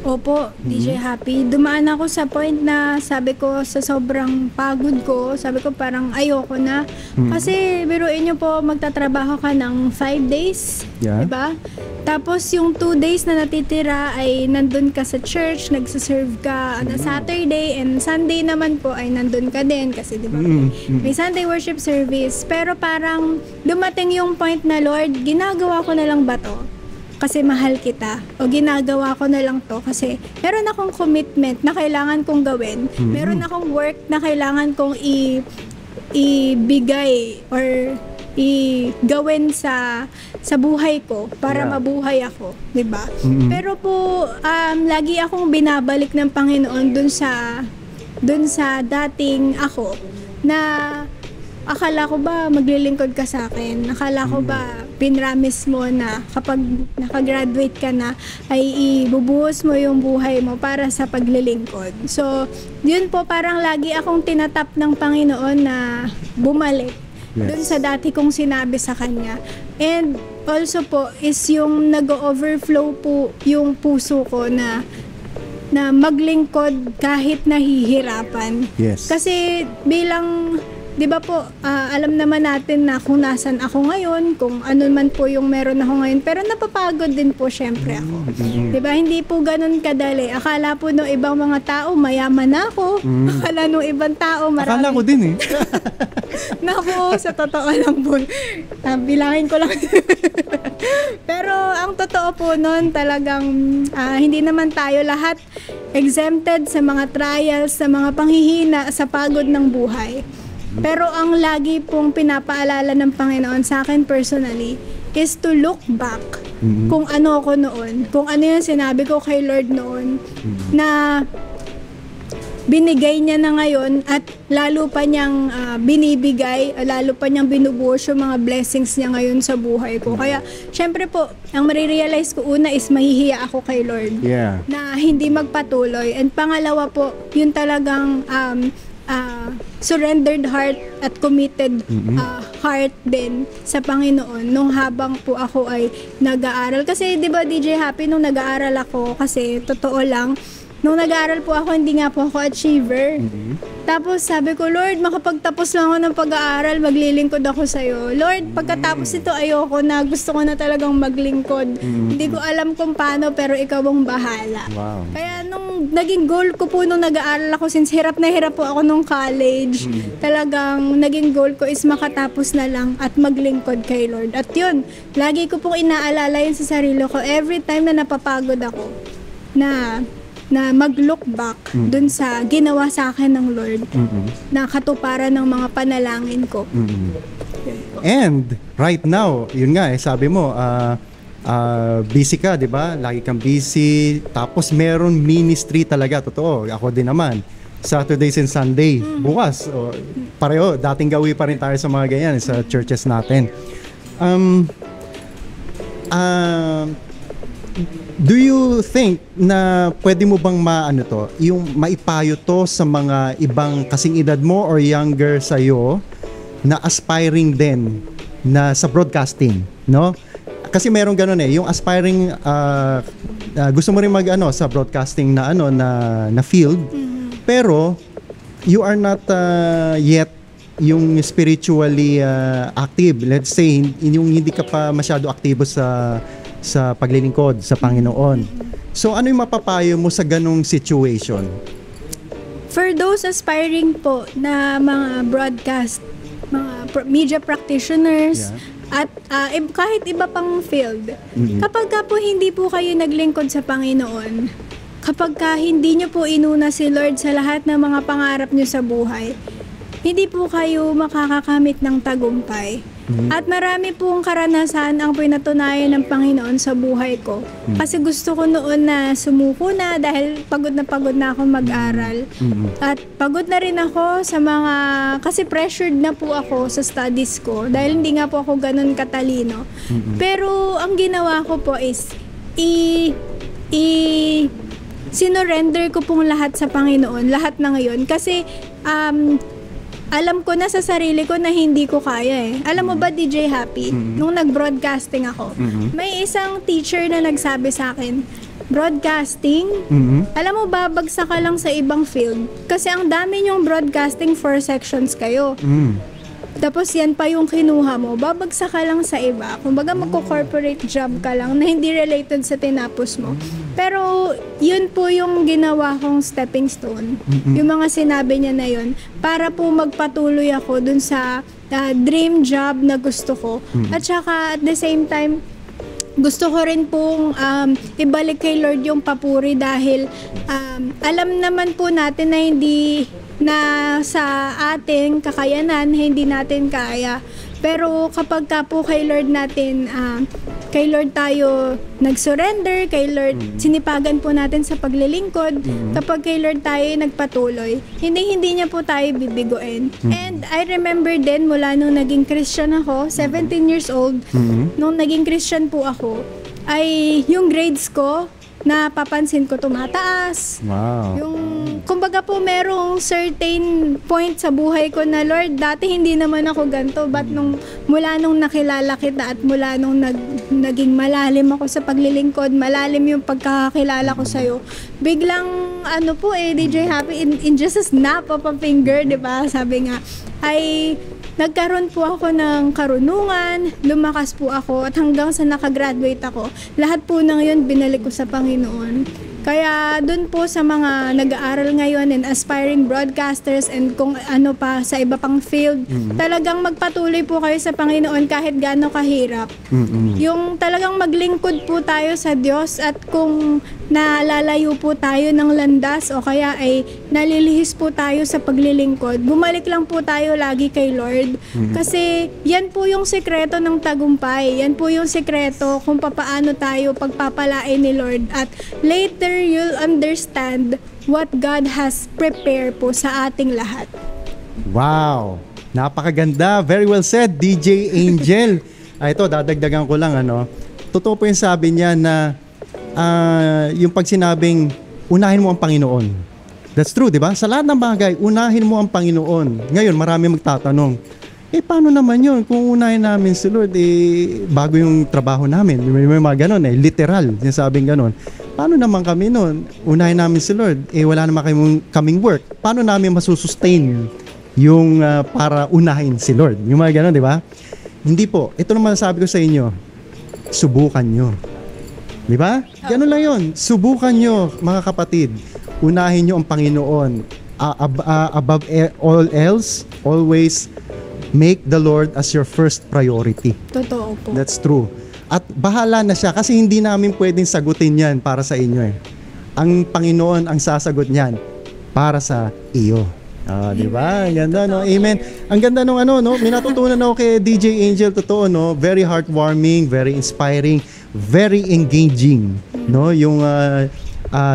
Opo, DJ Happy. Dumaan ako sa point na sabi ko sa sobrang pagod ko, sabi ko parang ayoko na. Kasi biruin nyo po, magtatrabaho ka ng 5 days, diba? Tapos yung 2 days na natitira ay nandun ka sa church, nagsaserve ka on a Saturday, and Sunday naman po ay nandun ka din kasi diba may Sunday worship service. Pero parang dumating yung point na, Lord, ginagawa ko na lang ba to kasi mahal kita, o ginagawa ko na lang to kasi meron akong commitment na kailangan kong gawin, meron akong work na kailangan kong ibigay or gawin sa buhay ko para mabuhay ako, 'di ba? Pero po lagi akong binabalik ng Panginoon dun sa dating ako na akala ko ba maglilingkod ka sa akin? Akala ko ba pinramis mo na kapag nakagraduate ka na ay ibubuhos mo yung buhay mo para sa paglilingkod? So, yun po parang lagi akong tinatap ng Panginoon na bumalik dun sa dati kong sinabi sa Kanya. And also po is yung nag-overflow po yung puso ko na maglingkod kahit nahihirapan. Yes. Kasi bilang, di ba po, alam naman natin na kung nasan ako ngayon, kung ano man po yung meron ako ngayon, pero napapagod din po syempre ako. Di ba, hindi po ganun kadali. Akala po ng ibang mga tao, mayaman na ako. Akala ng ibang tao, marami. Akala ko din eh. Naku, sa totoo lang po. Bilangin ko lang. Pero ang totoo po nun, talagang hindi naman tayo lahat exempted sa mga trials, sa mga panghihina, sa pagod ng buhay. Pero ang lagi pong pinapaalala ng Panginoon sa akin personally is to look back kung ano ako noon, kung ano yung sinabi ko kay Lord noon na binigay niya na ngayon at lalo pa niyang binibigay, lalo pa niyang binubuhos yung mga blessings niya ngayon sa buhay ko. Kaya syempre po, ang marirealize ko una is mahihiya ako kay Lord na hindi magpatuloy. And pangalawa po, yun talagang surrendered heart at committed heart din sa Panginoon nung habang po ako ay nag-aaral. Kasi di ba DJ Happy, nung nag-aaral ako, kasi totoo lang, nung nag-aaral po ako, hindi nga po ako achiever. Tapos sabi ko, Lord, makapagtapos lang ako ng pag-aaral, maglilingkod ako sa'yo. Lord, pagkatapos ito, ayoko na, gusto ko na talagang maglingkod. Hindi ko alam kung paano, pero ikaw ang bahala. Wow. Kaya nung naging goal ko po nung nag-aaral ako, since hirap na hirap po ako nung college, talagang naging goal ko is makatapos na lang at maglingkod kay Lord. At yun, lagi ko pong inaalala yun sa sarili ko. Every time na napapagod ako, na mag-look back dun sa ginawa sa akin ng Lord, na katuparan ng mga panalangin ko. And right now, yun nga sabi mo, busy ka, di ba? Lagi kang busy. Tapos meron ministry talaga, totoo. Ako din naman. Saturdays and Sunday. Bukas. Pareho, dating gawi pa rin tayo sa mga ganyan, sa churches natin. Do you think na pwede mo bang yung maipayo to sa mga ibang kasing edad mo or younger sa'yo na aspiring din na sa broadcasting, no? Kasi meron ganun yung aspiring gusto mo rin sa broadcasting na field, pero you are not yet yung spiritually active. Let's say yung hindi ka pa masyado aktibo sa paglilingkod sa Panginoon. So ano yung mapapayo mo sa ganung situation? For those aspiring po na mga broadcast, mga media practitioners, at kahit iba pang field, kapag ka po hindi po kayo naglingkod sa Panginoon, kapag ka hindi nyo po inuna si Lord sa lahat ng mga pangarap nyo sa buhay, hindi po kayo makakakamit ng tagumpay. At marami pong karanasan ang pinatunayan ng Panginoon sa buhay ko. Kasi gusto ko noon na sumuko na dahil pagod na ako mag-aral. At pagod na rin ako sa mga, kasi pressured na po ako sa studies ko dahil hindi nga po ako ganun katalino. Pero ang ginawa ko po is sinorender ko pong lahat sa Panginoon, lahat na ngayon. Kasi alam ko na sa sarili ko na hindi ko kaya Alam mo ba, DJ Happy, nung nag-broadcasting ako, may isang teacher na nagsabi sa akin, broadcasting, alam mo ba, bagsak ka lang sa ibang field. Kasi ang dami niyong broadcasting, 4 sections kayo. Tapos yan pa yung kinuha mo, babagsak ka lang sa iba. Kumbaga magko-corporate job ka lang na hindi related sa tinapos mo. Pero yun po yung ginawa kong stepping stone. Yung mga sinabi niya na yun, para po magpatuloy ako dun sa dream job na gusto ko. At saka at the same time, gusto ko rin pong ibalik kay Lord yung papuri dahil alam naman po natin na hindi na sa ating kakayanan, hindi natin kaya. Pero kapag ka po kay Lord natin, kay Lord tayo nag-surrender, kay Lord sinipagan po natin sa paglilingkod, kapag kay Lord tayo nagpatuloy, hindi niya po tayo bibiguin. And I remember din mula nung naging Christian ako, 17 years old, nung naging Christian po ako, ay yung grades ko, napapansin ko tumataas. Wow. Yung, kumbaga po merong certain point sa buhay ko na, Lord, dati hindi naman ako ganito. But mula nung nakilala kita at mula nung naging malalim ako sa paglilingkod, malalim yung pagkakakilala ko sa'yo, biglang, DJ Happy, in just a snap of a finger, diba? Sabi nga, ay nagkaroon po ako ng karunungan, lumakas po ako, at hanggang sa nakagraduate ako, lahat po ng yun binalik ko sa Panginoon. Kaya dun po sa mga nag-aaral ngayon and aspiring broadcasters and kung ano pa sa iba pang field, talagang magpatuloy po kayo sa Panginoon kahit gaano kahirap. Yung talagang maglingkod po tayo sa Diyos, at kung nalalayo po tayo ng landas o kaya ay nalilihis po tayo sa paglilingkod, bumalik lang po tayo lagi kay Lord. Kasi yan po yung sekreto ng tagumpay. Yan po yung sekreto kung papaano tayo pagpapalain ni Lord. At later, you'll understand what God has prepared po sa ating lahat. Wow! Napakaganda. Very well said, DJ Angel. Ito, dadagdagan ko lang, totoo po yung sabi niya na yung pag sinabing, unahin mo ang Panginoon. That's true, di ba? Sa lahat ng bagay, unahin mo ang Panginoon. Ngayon, marami magtatanong, paano naman yun? Kung unahin namin si Lord, bago yung trabaho namin. May mga ganon literal, sinasabing ganon. paano naman kami nun? Unahin namin si Lord. Wala naman kaming work. Paano namin masusustain yung para unahin si Lord? Yung mga gano'n, di ba? Hindi po. Ito naman sabi ko sa inyo, subukan nyo. Di ba? Ganun lang yun. Subukan nyo, mga kapatid. Unahin nyo ang Panginoon. Above all else, always make the Lord as your first priority. Totoo po. That's true. At bahala na siya kasi hindi namin pwedeng sagutin yan para sa inyo eh. Ang Panginoon ang sasagot niyan para sa iyo. Di ba? Ganda, no? Amen. Ang ganda nung may natutunan ako kay DJ Angel, totoo, no? Very heartwarming, very inspiring, very engaging, no? Yung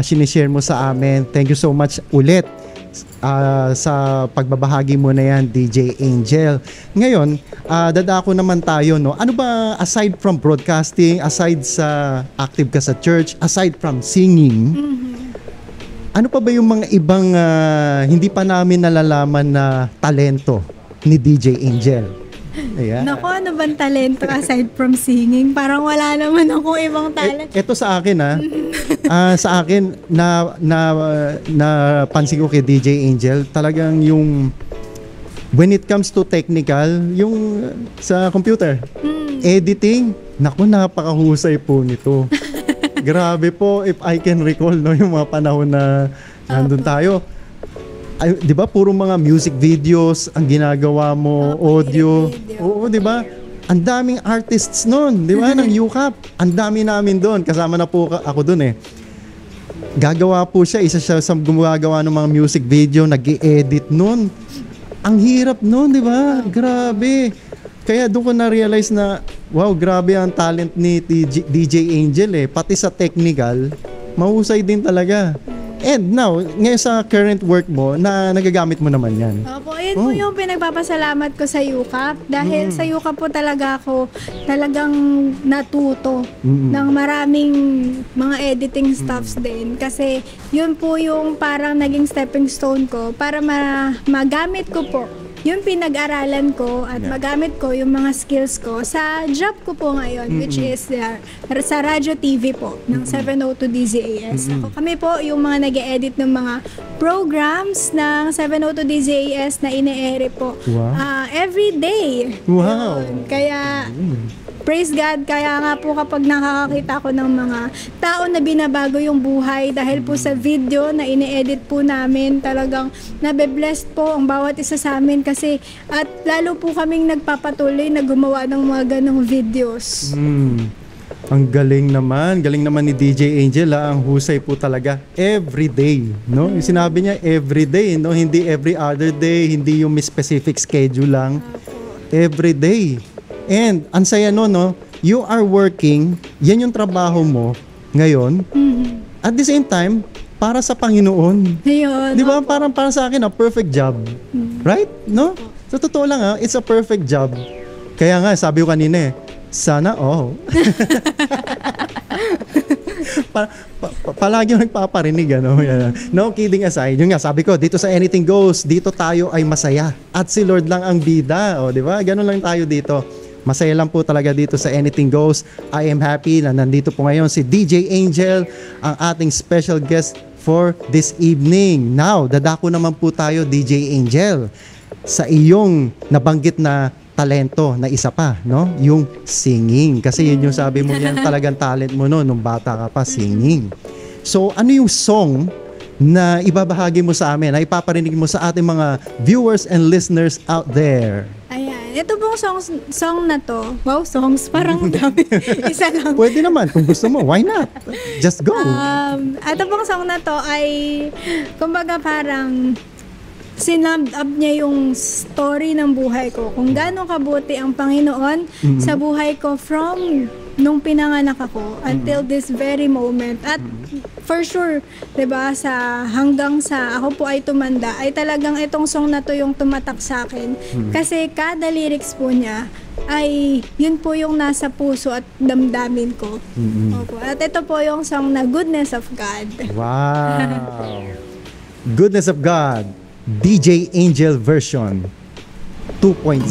sinishare mo sa amin. Thank you so much ulit sa pagbabahagi mo na yan, DJ Angel. Ngayon, dadako naman tayo, no? Ano ba, aside from broadcasting, aside sa active ka sa church, aside from singing, ano pa ba yung mga ibang hindi pa namin nalalaman na talento ni DJ Angel? Ayan. Naku, ano bang talento aside from singing? Parang wala naman akong ibang talent. Ito sa akin sa akin na pansin ko kay DJ Angel, talagang yung when it comes to technical, yung sa computer, editing, naku, napakahusay po nito. Grabe po, if I can recall, no, yung mga panahon na nandun tayo. Ay, 'di ba puro mga music videos ang ginagawa mo, audio. Oo, 'di ba? Ang daming artists noon, 'di ba, ng UCAP. Ang dami namin doon, kasama na po ako doon eh. Gagawa po siya, isa siya sa gumagawa ng mga music video, nag-i-edit noon. Ang hirap noon, 'di ba? Grabe. Kaya doon ko na-realize na wow, grabe ang talent ni DJ Angel eh. Pati sa technical, mahusay din talaga. And now, ngayon sa current work mo, na nagagamit mo naman yan. Opo, yun po yung pinagpapasalamat ko sa UCAP. Dahil sa UCAP po talaga ako talagang natuto ng maraming mga editing stuffs din. Kasi yun po yung parang naging stepping stone ko para magamit ko po yung pinag-aralan ko at magamit ko yung mga skills ko sa job ko po ngayon, which is sa Radyo TV po ng 702 DZAS. Kami po yung mga nag-edit ng mga programs ng 702 DZAS na ine-air po every day. Wow! Yun. Kaya praise God, kaya nga po kapag nakakakita ko ng mga tao na binabago yung buhay dahil po sa video na ine-edit po namin, talagang nabe-blessed po ang bawat isa sa amin kasi at lalo po kaming nagpapatuloy na gumawa ng mga ganong videos. Ang galing naman ni DJ Angel, ang husay po talaga every day, no? Yung sinabi niya every day, no? Hindi every other day, hindi yung may specific schedule lang. Every day. And ang saya no, you are working, yan yung trabaho mo ngayon. At the same time, para sa Panginoon. Ayun. Di ba? Parang para sa akin, a perfect job. Right? No? Sa totoo lang it's a perfect job. Kaya nga, sabi ko kanina sana palagi yung nagpaparinig, No, kidding aside. Yun nga, sabi ko, dito sa Anything Goes, dito tayo ay masaya. At si Lord lang ang bida. Di ba? Ganun lang tayo dito. Masaya lang po talaga dito sa Anything Goes. I am happy na nandito po ngayon si DJ Angel, ang ating special guest for this evening. Now, dadako naman po tayo, DJ Angel, sa iyong nabanggit na talento na isa pa, no? Yung singing. Kasi yun yung sabi mo yan, talagang talent mo no, nung bata ka pa, singing. So, ano yung song na ibabahagi mo sa amin, na ipaparinig mo sa ating mga viewers and listeners out there? Ito pong song na to. Wow, songs. Parang dami. Isa lang. Pwede naman. Kung gusto mo, why not? Just go. Ito pong song na to ay, kumbaga parang sinummed up niya yung story ng buhay ko. Kung gaano kabuti ang Panginoon sa buhay ko from nung pinanganak ako until this very moment. At for sure, 'di ba, hanggang sa ako po ay tumanda, ay talagang itong song na to yung tumatak sa akin. Kasi kada lyrics po niya ay yun po yung nasa puso at damdamin ko. Opo. At ito po yung song na Goodness of God. Wow. Goodness of God. DJ Angel version 2.0.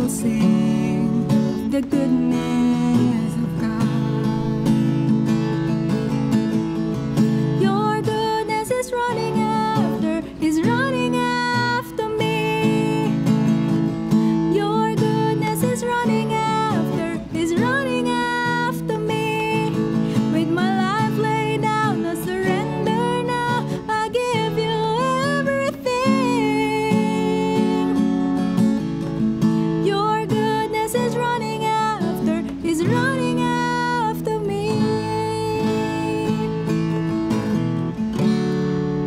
will sing of the goodness of God. Your goodness is running after me. Your goodness is running after me. With my life laid down, I surrender now. I give you everything. Your goodness is running after me.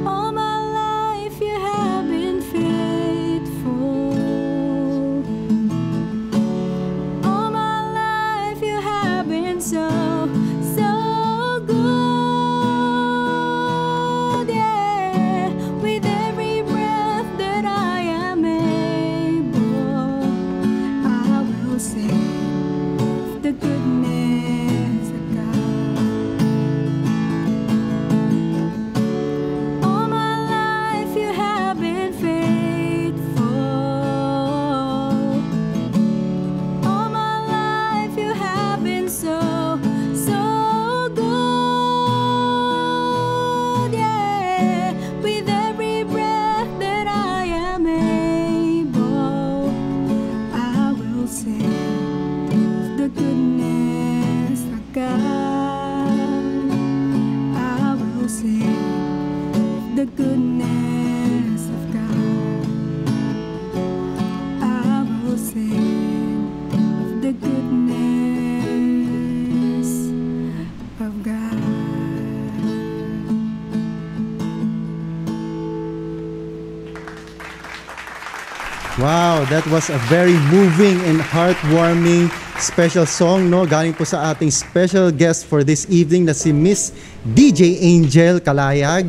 All my life you have been faithful. All my life you have been so good, yeah. With every breath that I am able, I will sing of the goodness of God. All my life you have been faithful. All my life you have been so good, yeah. With every breath that I am able, I will sing of the goodness of God. I will sing of the goodness of God. I will sing of the goodness of God. Wow, that was a very moving and heartwarming special song, no? Galing po sa ating special guest for this evening na si Miss DJ Angel Calayag.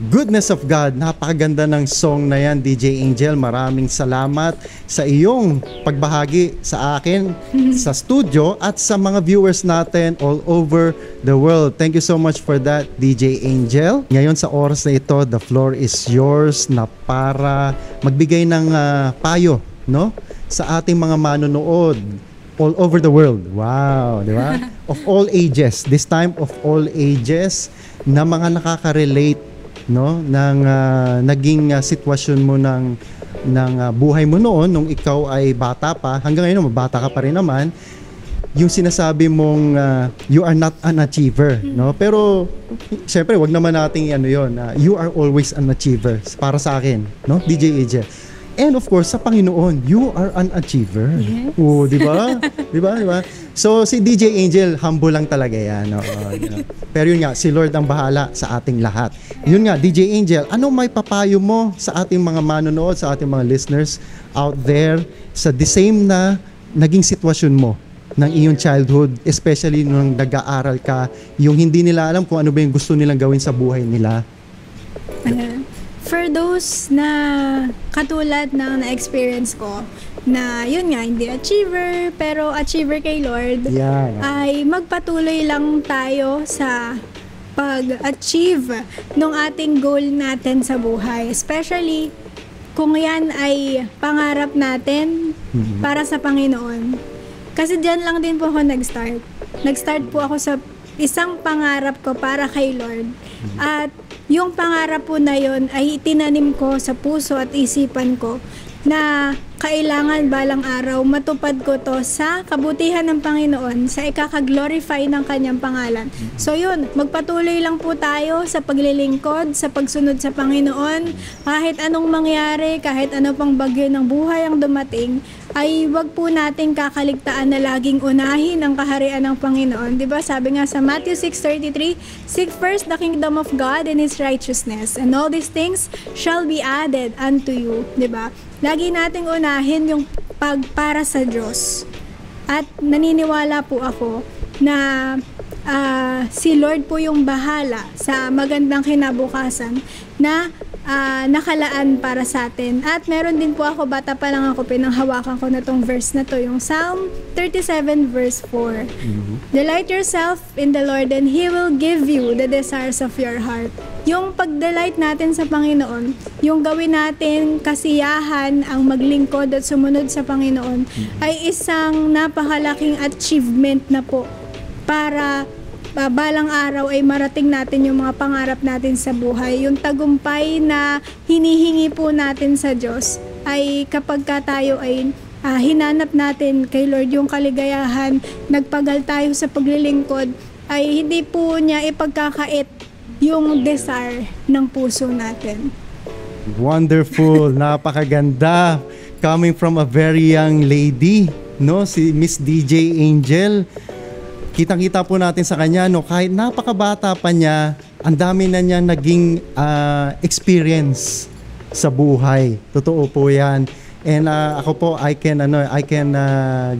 Goodness of God, napakaganda ng song na yan, DJ Angel. Maraming salamat sa iyong pagbahagi sa akin, sa studio, at sa mga viewers natin all over the world. Thank you so much for that, DJ Angel. Ngayon sa oras na ito, the floor is yours na para magbigay ng payo, no? Sa ating mga manonood all over the world. Wow, di ba? Of all ages. This time of all ages na mga nakaka-relate, no, ng naging sitwasyon mo ng buhay mo noon nung ikaw ay bata pa. Hanggang ngayon, bata ka pa rin naman. Yung sinasabi mong you are not an achiever, no? Pero syempre, wag naman nating ano 'yon. You are always an achiever para sa akin, no? DJ Angel. And of course, sa Panginoon, you are an achiever. Yes. Oh, di ba? Di ba? Di ba? So, si DJ Angel, humble lang talaga yan. Pero yun nga, si Lord ang bahala sa ating lahat. Yun nga, DJ Angel, ano may papayo mo sa ating mga manonood, sa ating mga listeners out there, sa the same na naging sitwasyon mo ng iyong childhood, especially nung nag-aaral ka, yung hindi nila alam kung ano ba yung gusto nilang gawin sa buhay nila? For those na katulad ng na-experience ko, na yun nga, hindi achiever, pero achiever kay Lord, ay magpatuloy lang tayo sa pag-achieve ng ating goal natin sa buhay. Especially, kung yan ay pangarap natin para sa Panginoon. Kasi dyan lang din po ako nag-start. Nag-start po ako sa isang pangarap ko para kay Lord. At yung pangarap po na yon ay itinanim ko sa puso at isipan ko na kailangan balang araw matupad ko to sa kabutihan ng Panginoon, sa ikaka-glorify ng kanyang pangalan. So yun, magpatuloy lang po tayo sa paglilingkod, sa pagsunod sa Panginoon. Kahit anong mangyari, kahit ano pang bagyo ng buhay ang dumating, ay wag po nating kakaligtaan na laging unahin ang kaharian ng Panginoon. Diba? Sabi nga sa Matthew 6:33, "Seek first the kingdom of God and His righteousness, and all these things shall be added unto you." Diba? Lagi nating unahin yung pagpara sa Diyos. At naniniwala po ako na si Lord po yung bahala sa magandang kinabukasan na nakalaan para sa atin. At meron din po ako, bata pa lang ako, pinanghawakan ko na tong verse na to, yung Psalm 37 verse 4. Delight yourself in the Lord and He will give you the desires of your heart. Yung pag-delight natin sa Panginoon, yung gawin natin kasiyahan ang maglingkod at sumunod sa Panginoon, ay isang napakalaking achievement na po para balang araw ay marating natin yung mga pangarap natin sa buhay. Yung tagumpay na hinihingi po natin sa Diyos ay kapag ka tayo ay hinanap natin kay Lord yung kaligayahan, nagpagal tayo sa paglilingkod, ay hindi po niya ipagkakait yung desire ng puso natin. Wonderful, napakaganda. Coming from a very young lady, no, si Miss DJ Angel. Kitang-kita po natin sa kanya, no, kahit napakabata pa niya, ang dami na niya naging experience sa buhay. Totoo po 'yan. And ako po, I can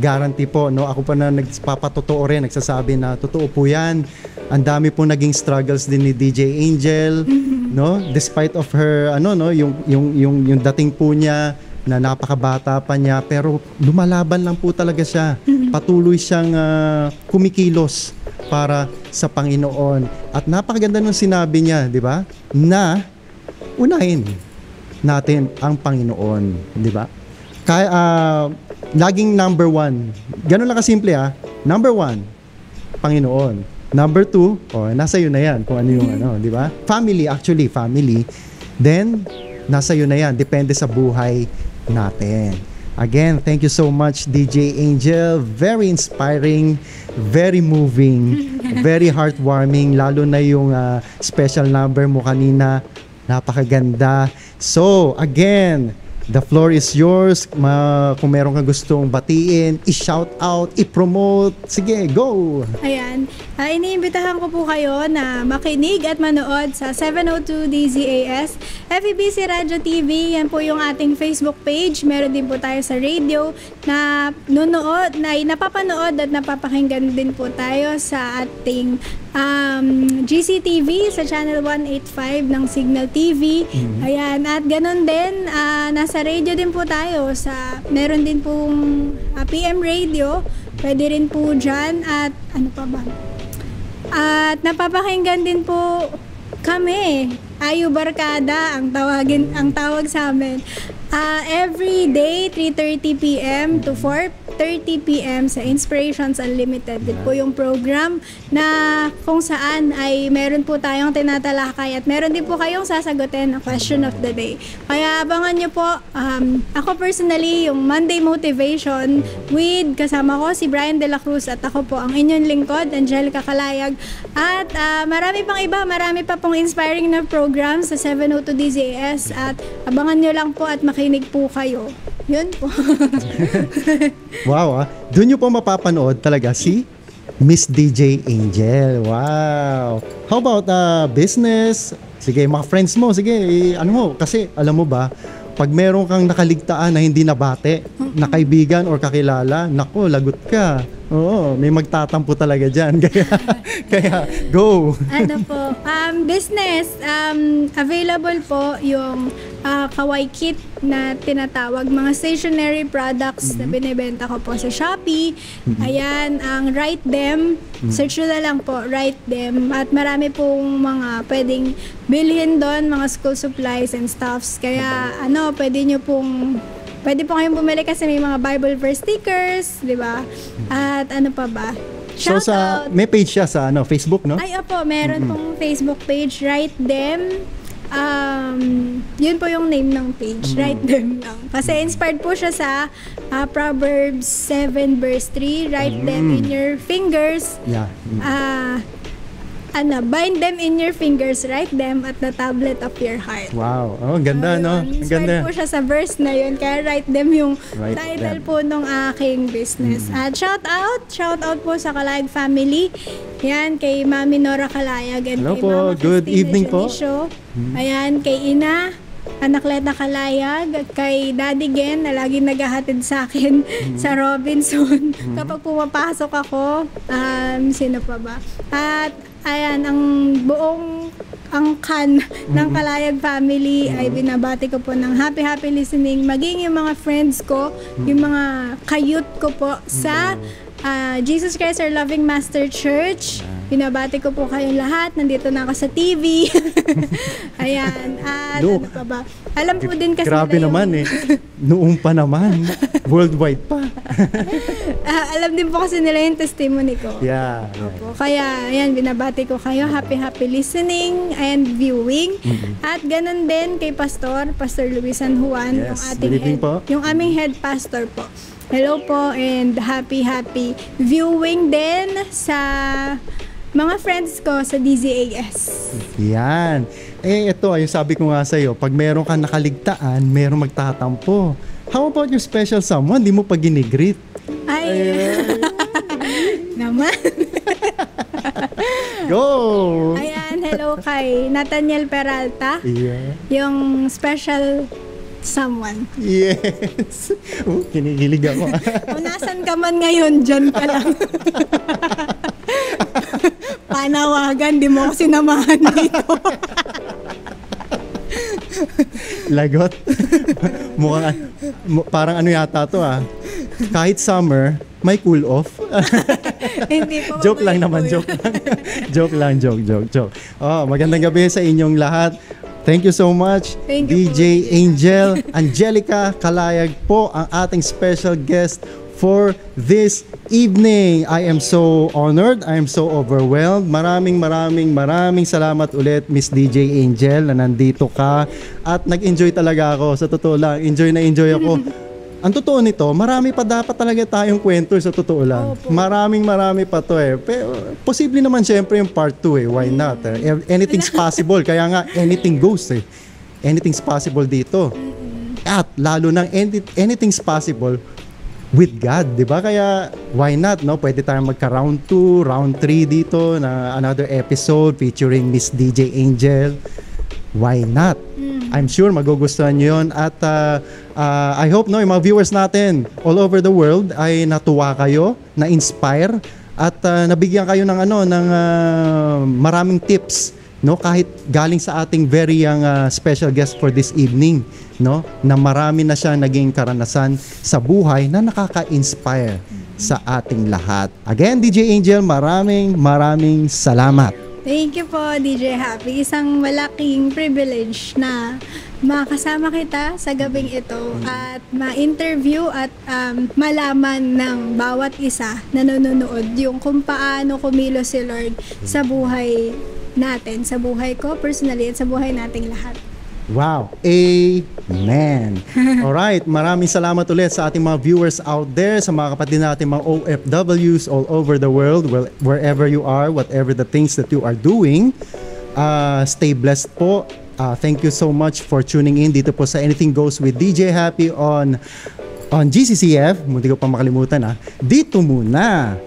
guarantee po, no, ako pa na nagpapatotoo rin, nagsasabi na totoo po 'yan. Ang dami po naging struggles din ni DJ Angel, no, despite of her yung dating po niya na napakabata pa niya, pero lumalaban lang po talaga siya. Patuloy siyang kumikilos para sa Panginoon. At napakaganda nung sinabi niya, di ba? Na unahin natin ang Panginoon, di ba? Kaya laging number 1. Ganun lang kasimple Number 1, Panginoon. Number 2, nasa iyo na yan kung ano yung di ba? Family. Then nasa iyo na yan, depende sa buhay natin. Again, thank you so much, DJ Angel. Very inspiring, very moving, very heartwarming, lalo na yung special number mo kanina. Napakaganda. So, again, the floor is yours. Kung meron kang gustong batiin, i-shout out, i-promote, sige, go! Ayan. Iniimbitahan ko po kayo na makinig at manood sa 702 DZAS, FEBC Radio TV. Yan po yung ating Facebook page. Meron din po tayo sa radio na napapanood at napapakinggan din po tayo sa ating GCTV sa channel 185 ng Signal TV. Ayan, at ganun din nasa radio din po tayo meron din pong PM radio, pwede rin po dyan, at ano pa ba, at napapakinggan din po kami, Ayu Barkada ang tawag sa amin, every day 3:30 PM to 4:30 PM sa Inspirations Unlimited. Din po yung program na kung saan ay meron po tayong tinatalakay at meron din po kayong sasagutin ang question of the day. Kaya abangan nyo po, ako personally, yung Monday Motivation with kasama ko si Brian De La Cruz at ako po ang inyong lingkod, Angelica Calayag. At marami pa pong inspiring na program sa 702 DZAS at abangan nyo lang po at makinig po kayo. Yun po. Wow, doon nyo po mapapanood talaga si Miss DJ Angel. Wow. How about business? Sige, mga friends mo, sige, kasi alam mo ba, pag meron kang nakaligtaan na hindi nabate, na kaibigan or kakilala, nako, lagot ka. Oo, may magtatampo talaga dyan. Kaya go. Business, available po yung Kawaii Kit na tinatawag, mga stationery products na binibenta ko po sa Shopee. Ayan, ang Write Them, search nyo na lang po, Write Them. At marami pong mga pwedeng bilhin doon, mga school supplies and stuffs. Kaya pwede po kayong bumili kasi may mga Bible verse stickers, di ba? At ano pa ba? Shout out. May page siya sa Facebook, no? Ay, opo, meron pong Facebook page, Write Them. Yun po yung name ng page, Write Them lang. Kasi inspired po siya sa Proverbs 7 verse 3, Write them in your fingers. Yeah. Bind them in your fingers, write them at the tablet of your heart. Wow. Oh, ganda, no? Inspired po siya sa verse na yun, kaya write them yung title po nung aking business. At shout out po sa Calayag family. Yan, kay Mami Nora Calayag and hello kay po. Mama Good Christina evening Junicio. Ayan, kay Ina Anakleta Calayag, at kay Daddy Gen na laging naghahatid sa akin sa Robinson kapag pumapasok ako. Sino pa ba? At ayan, ang buong angkan ng Kalayag family ay binabati ko po ng happy listening, maging yung mga friends ko, yung mga kayut ko po sa Jesus Christ Our Loving Master Church. Binabati ko po kayong lahat. Nandito na ako sa TV. Ayan. At ano pa ba? Alam po din kasi grabe naman Noong pa naman. Worldwide pa. Alam din po kasi nila yung testimony ko. Yeah. Opo. Kaya, ayan, binabati ko kayo. Happy listening and viewing. At ganun din kay Pastor Luis San Juan, Yes. yung ating head, yung aming head pastor po. Hello po and happy viewing din sa mga friends ko sa DZAS. Yan. Ito, yung sabi ko nga sa'yo, pag meron ka nakaligtaan, meron magtatampo. How about your special someone? Di mo pa ginigreet? Ay. Naman. Go! Ayan, hello kay Nathaniel Peralta. Yeah. Yung special someone. Yes. Kinikilig ako. Kung nasan ka man ngayon, dyan ka lang. Panawagan, di mo ako sinamahan dito. Lagot. Mukhang, parang ano yata to kahit summer, may cool off. Hindi po. Joke lang naman, joke lang. Joke. Magandang gabi sa inyong lahat. Thank you so much. Thank you DJ Angelica Kalayag po ang ating special guest for this evening. I am so honored. I am so overwhelmed. Maraming salamat ulit, Miss DJ Angel, na nandito ka. At nag-enjoy talaga ako. Sa totoo lang, enjoy ako. Ang totoo nito, marami pa dapat talaga tayong kwento sa totoo lang. Opo. Marami pa to Pero, posible naman syempre yung part 2 Why not? Anything's possible. Kaya nga, anything goes Anything's possible dito. At lalo nang anything's possible with God, di ba? Kaya why not, no? Pwede tayong magka round 2, round 3 dito na another episode featuring Miss DJ Angel. Why not? I'm sure magugustuhan nyo yun. At I hope, yung mga viewers natin all over the world ay natuwa kayo, na-inspire, at nabigyan kayo ng maraming tips, no? Kahit galing sa ating very young special guest for this evening, no? Na marami na siya naging karanasan sa buhay na nakaka-inspire sa ating lahat. Again, DJ Angel, maraming salamat. Thank you po, DJ Happy. Isang malaking privilege na makasama kita sa gabing ito at ma-interview at malaman ng bawat isa na nanonood yung kung paano kumilos si Lord sa buhay natin, sa buhay ko personally at sa buhay nating lahat. Wow. Amen. Alright, maraming salamat ulit sa ating mga viewers out there, sa mga kapatid natin, mga OFWs all over the world, wherever you are, whatever the things that you are doing. Stay blessed po. Thank you so much for tuning in dito po sa Anything Goes with DJ Happy on GCCF. Hindi ko pa makalimutan Dito muna.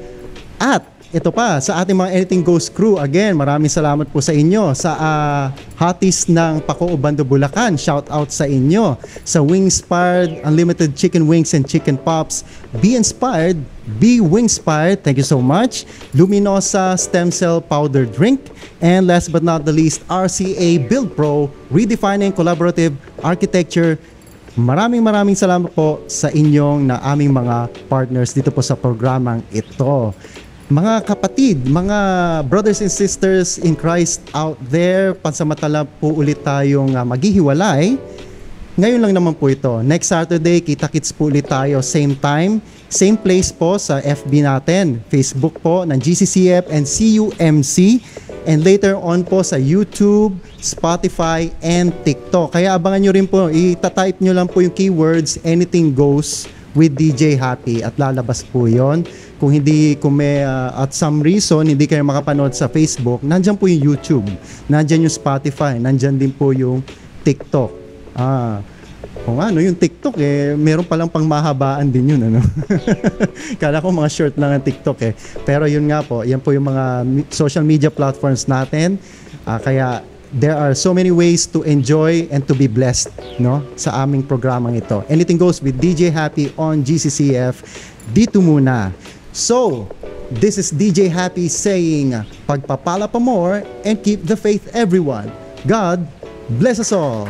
At ito pa, sa ating mga Anything Goes crew, again, maraming salamat po sa inyo. Sa Hatis ng Paco Obando, Bulacan, shout out sa inyo. Sa Wingspired, Unlimited Chicken Wings and Chicken Pops, Be Inspired, Be Wingspired, thank you so much. Luminosa Stem Cell Powder Drink, and last but not the least, RCA Build Pro, Redefining Collaborative Architecture. Maraming salamat po sa inyong na aming mga partners dito po sa programang ito. Mga kapatid, mga brothers and sisters in Christ out there, pansamantala po ulit tayong maghihiwalay. Ngayon lang naman po ito. Next Saturday, kita-kits po ulit tayo. Same time, same place po sa FB natin. Facebook po ng GCCF and CUMC. And later on po sa YouTube, Spotify, and TikTok. Kaya abangan nyo rin po, itatype nyo lang po yung keywords, Anything Goes with DJ Happy, at lalabas po yon. Kung may at some reason hindi kayo makapanood sa Facebook, nandyan po yung YouTube, nandyan yung Spotify, nandyan din po yung TikTok. Kung yung TikTok meron palang pangmahabaan din yun, Kala ko mga short lang ang TikTok Pero yun nga po, yan po yung mga social media platforms natin. Kaya there are so many ways to enjoy and to be blessed, no, sa aming programang ito. Anything Goes with DJ Happy on GCCF. Dito muna. So, This is DJ Happy saying, pagpapala pa more and keep the faith everyone. God bless us all.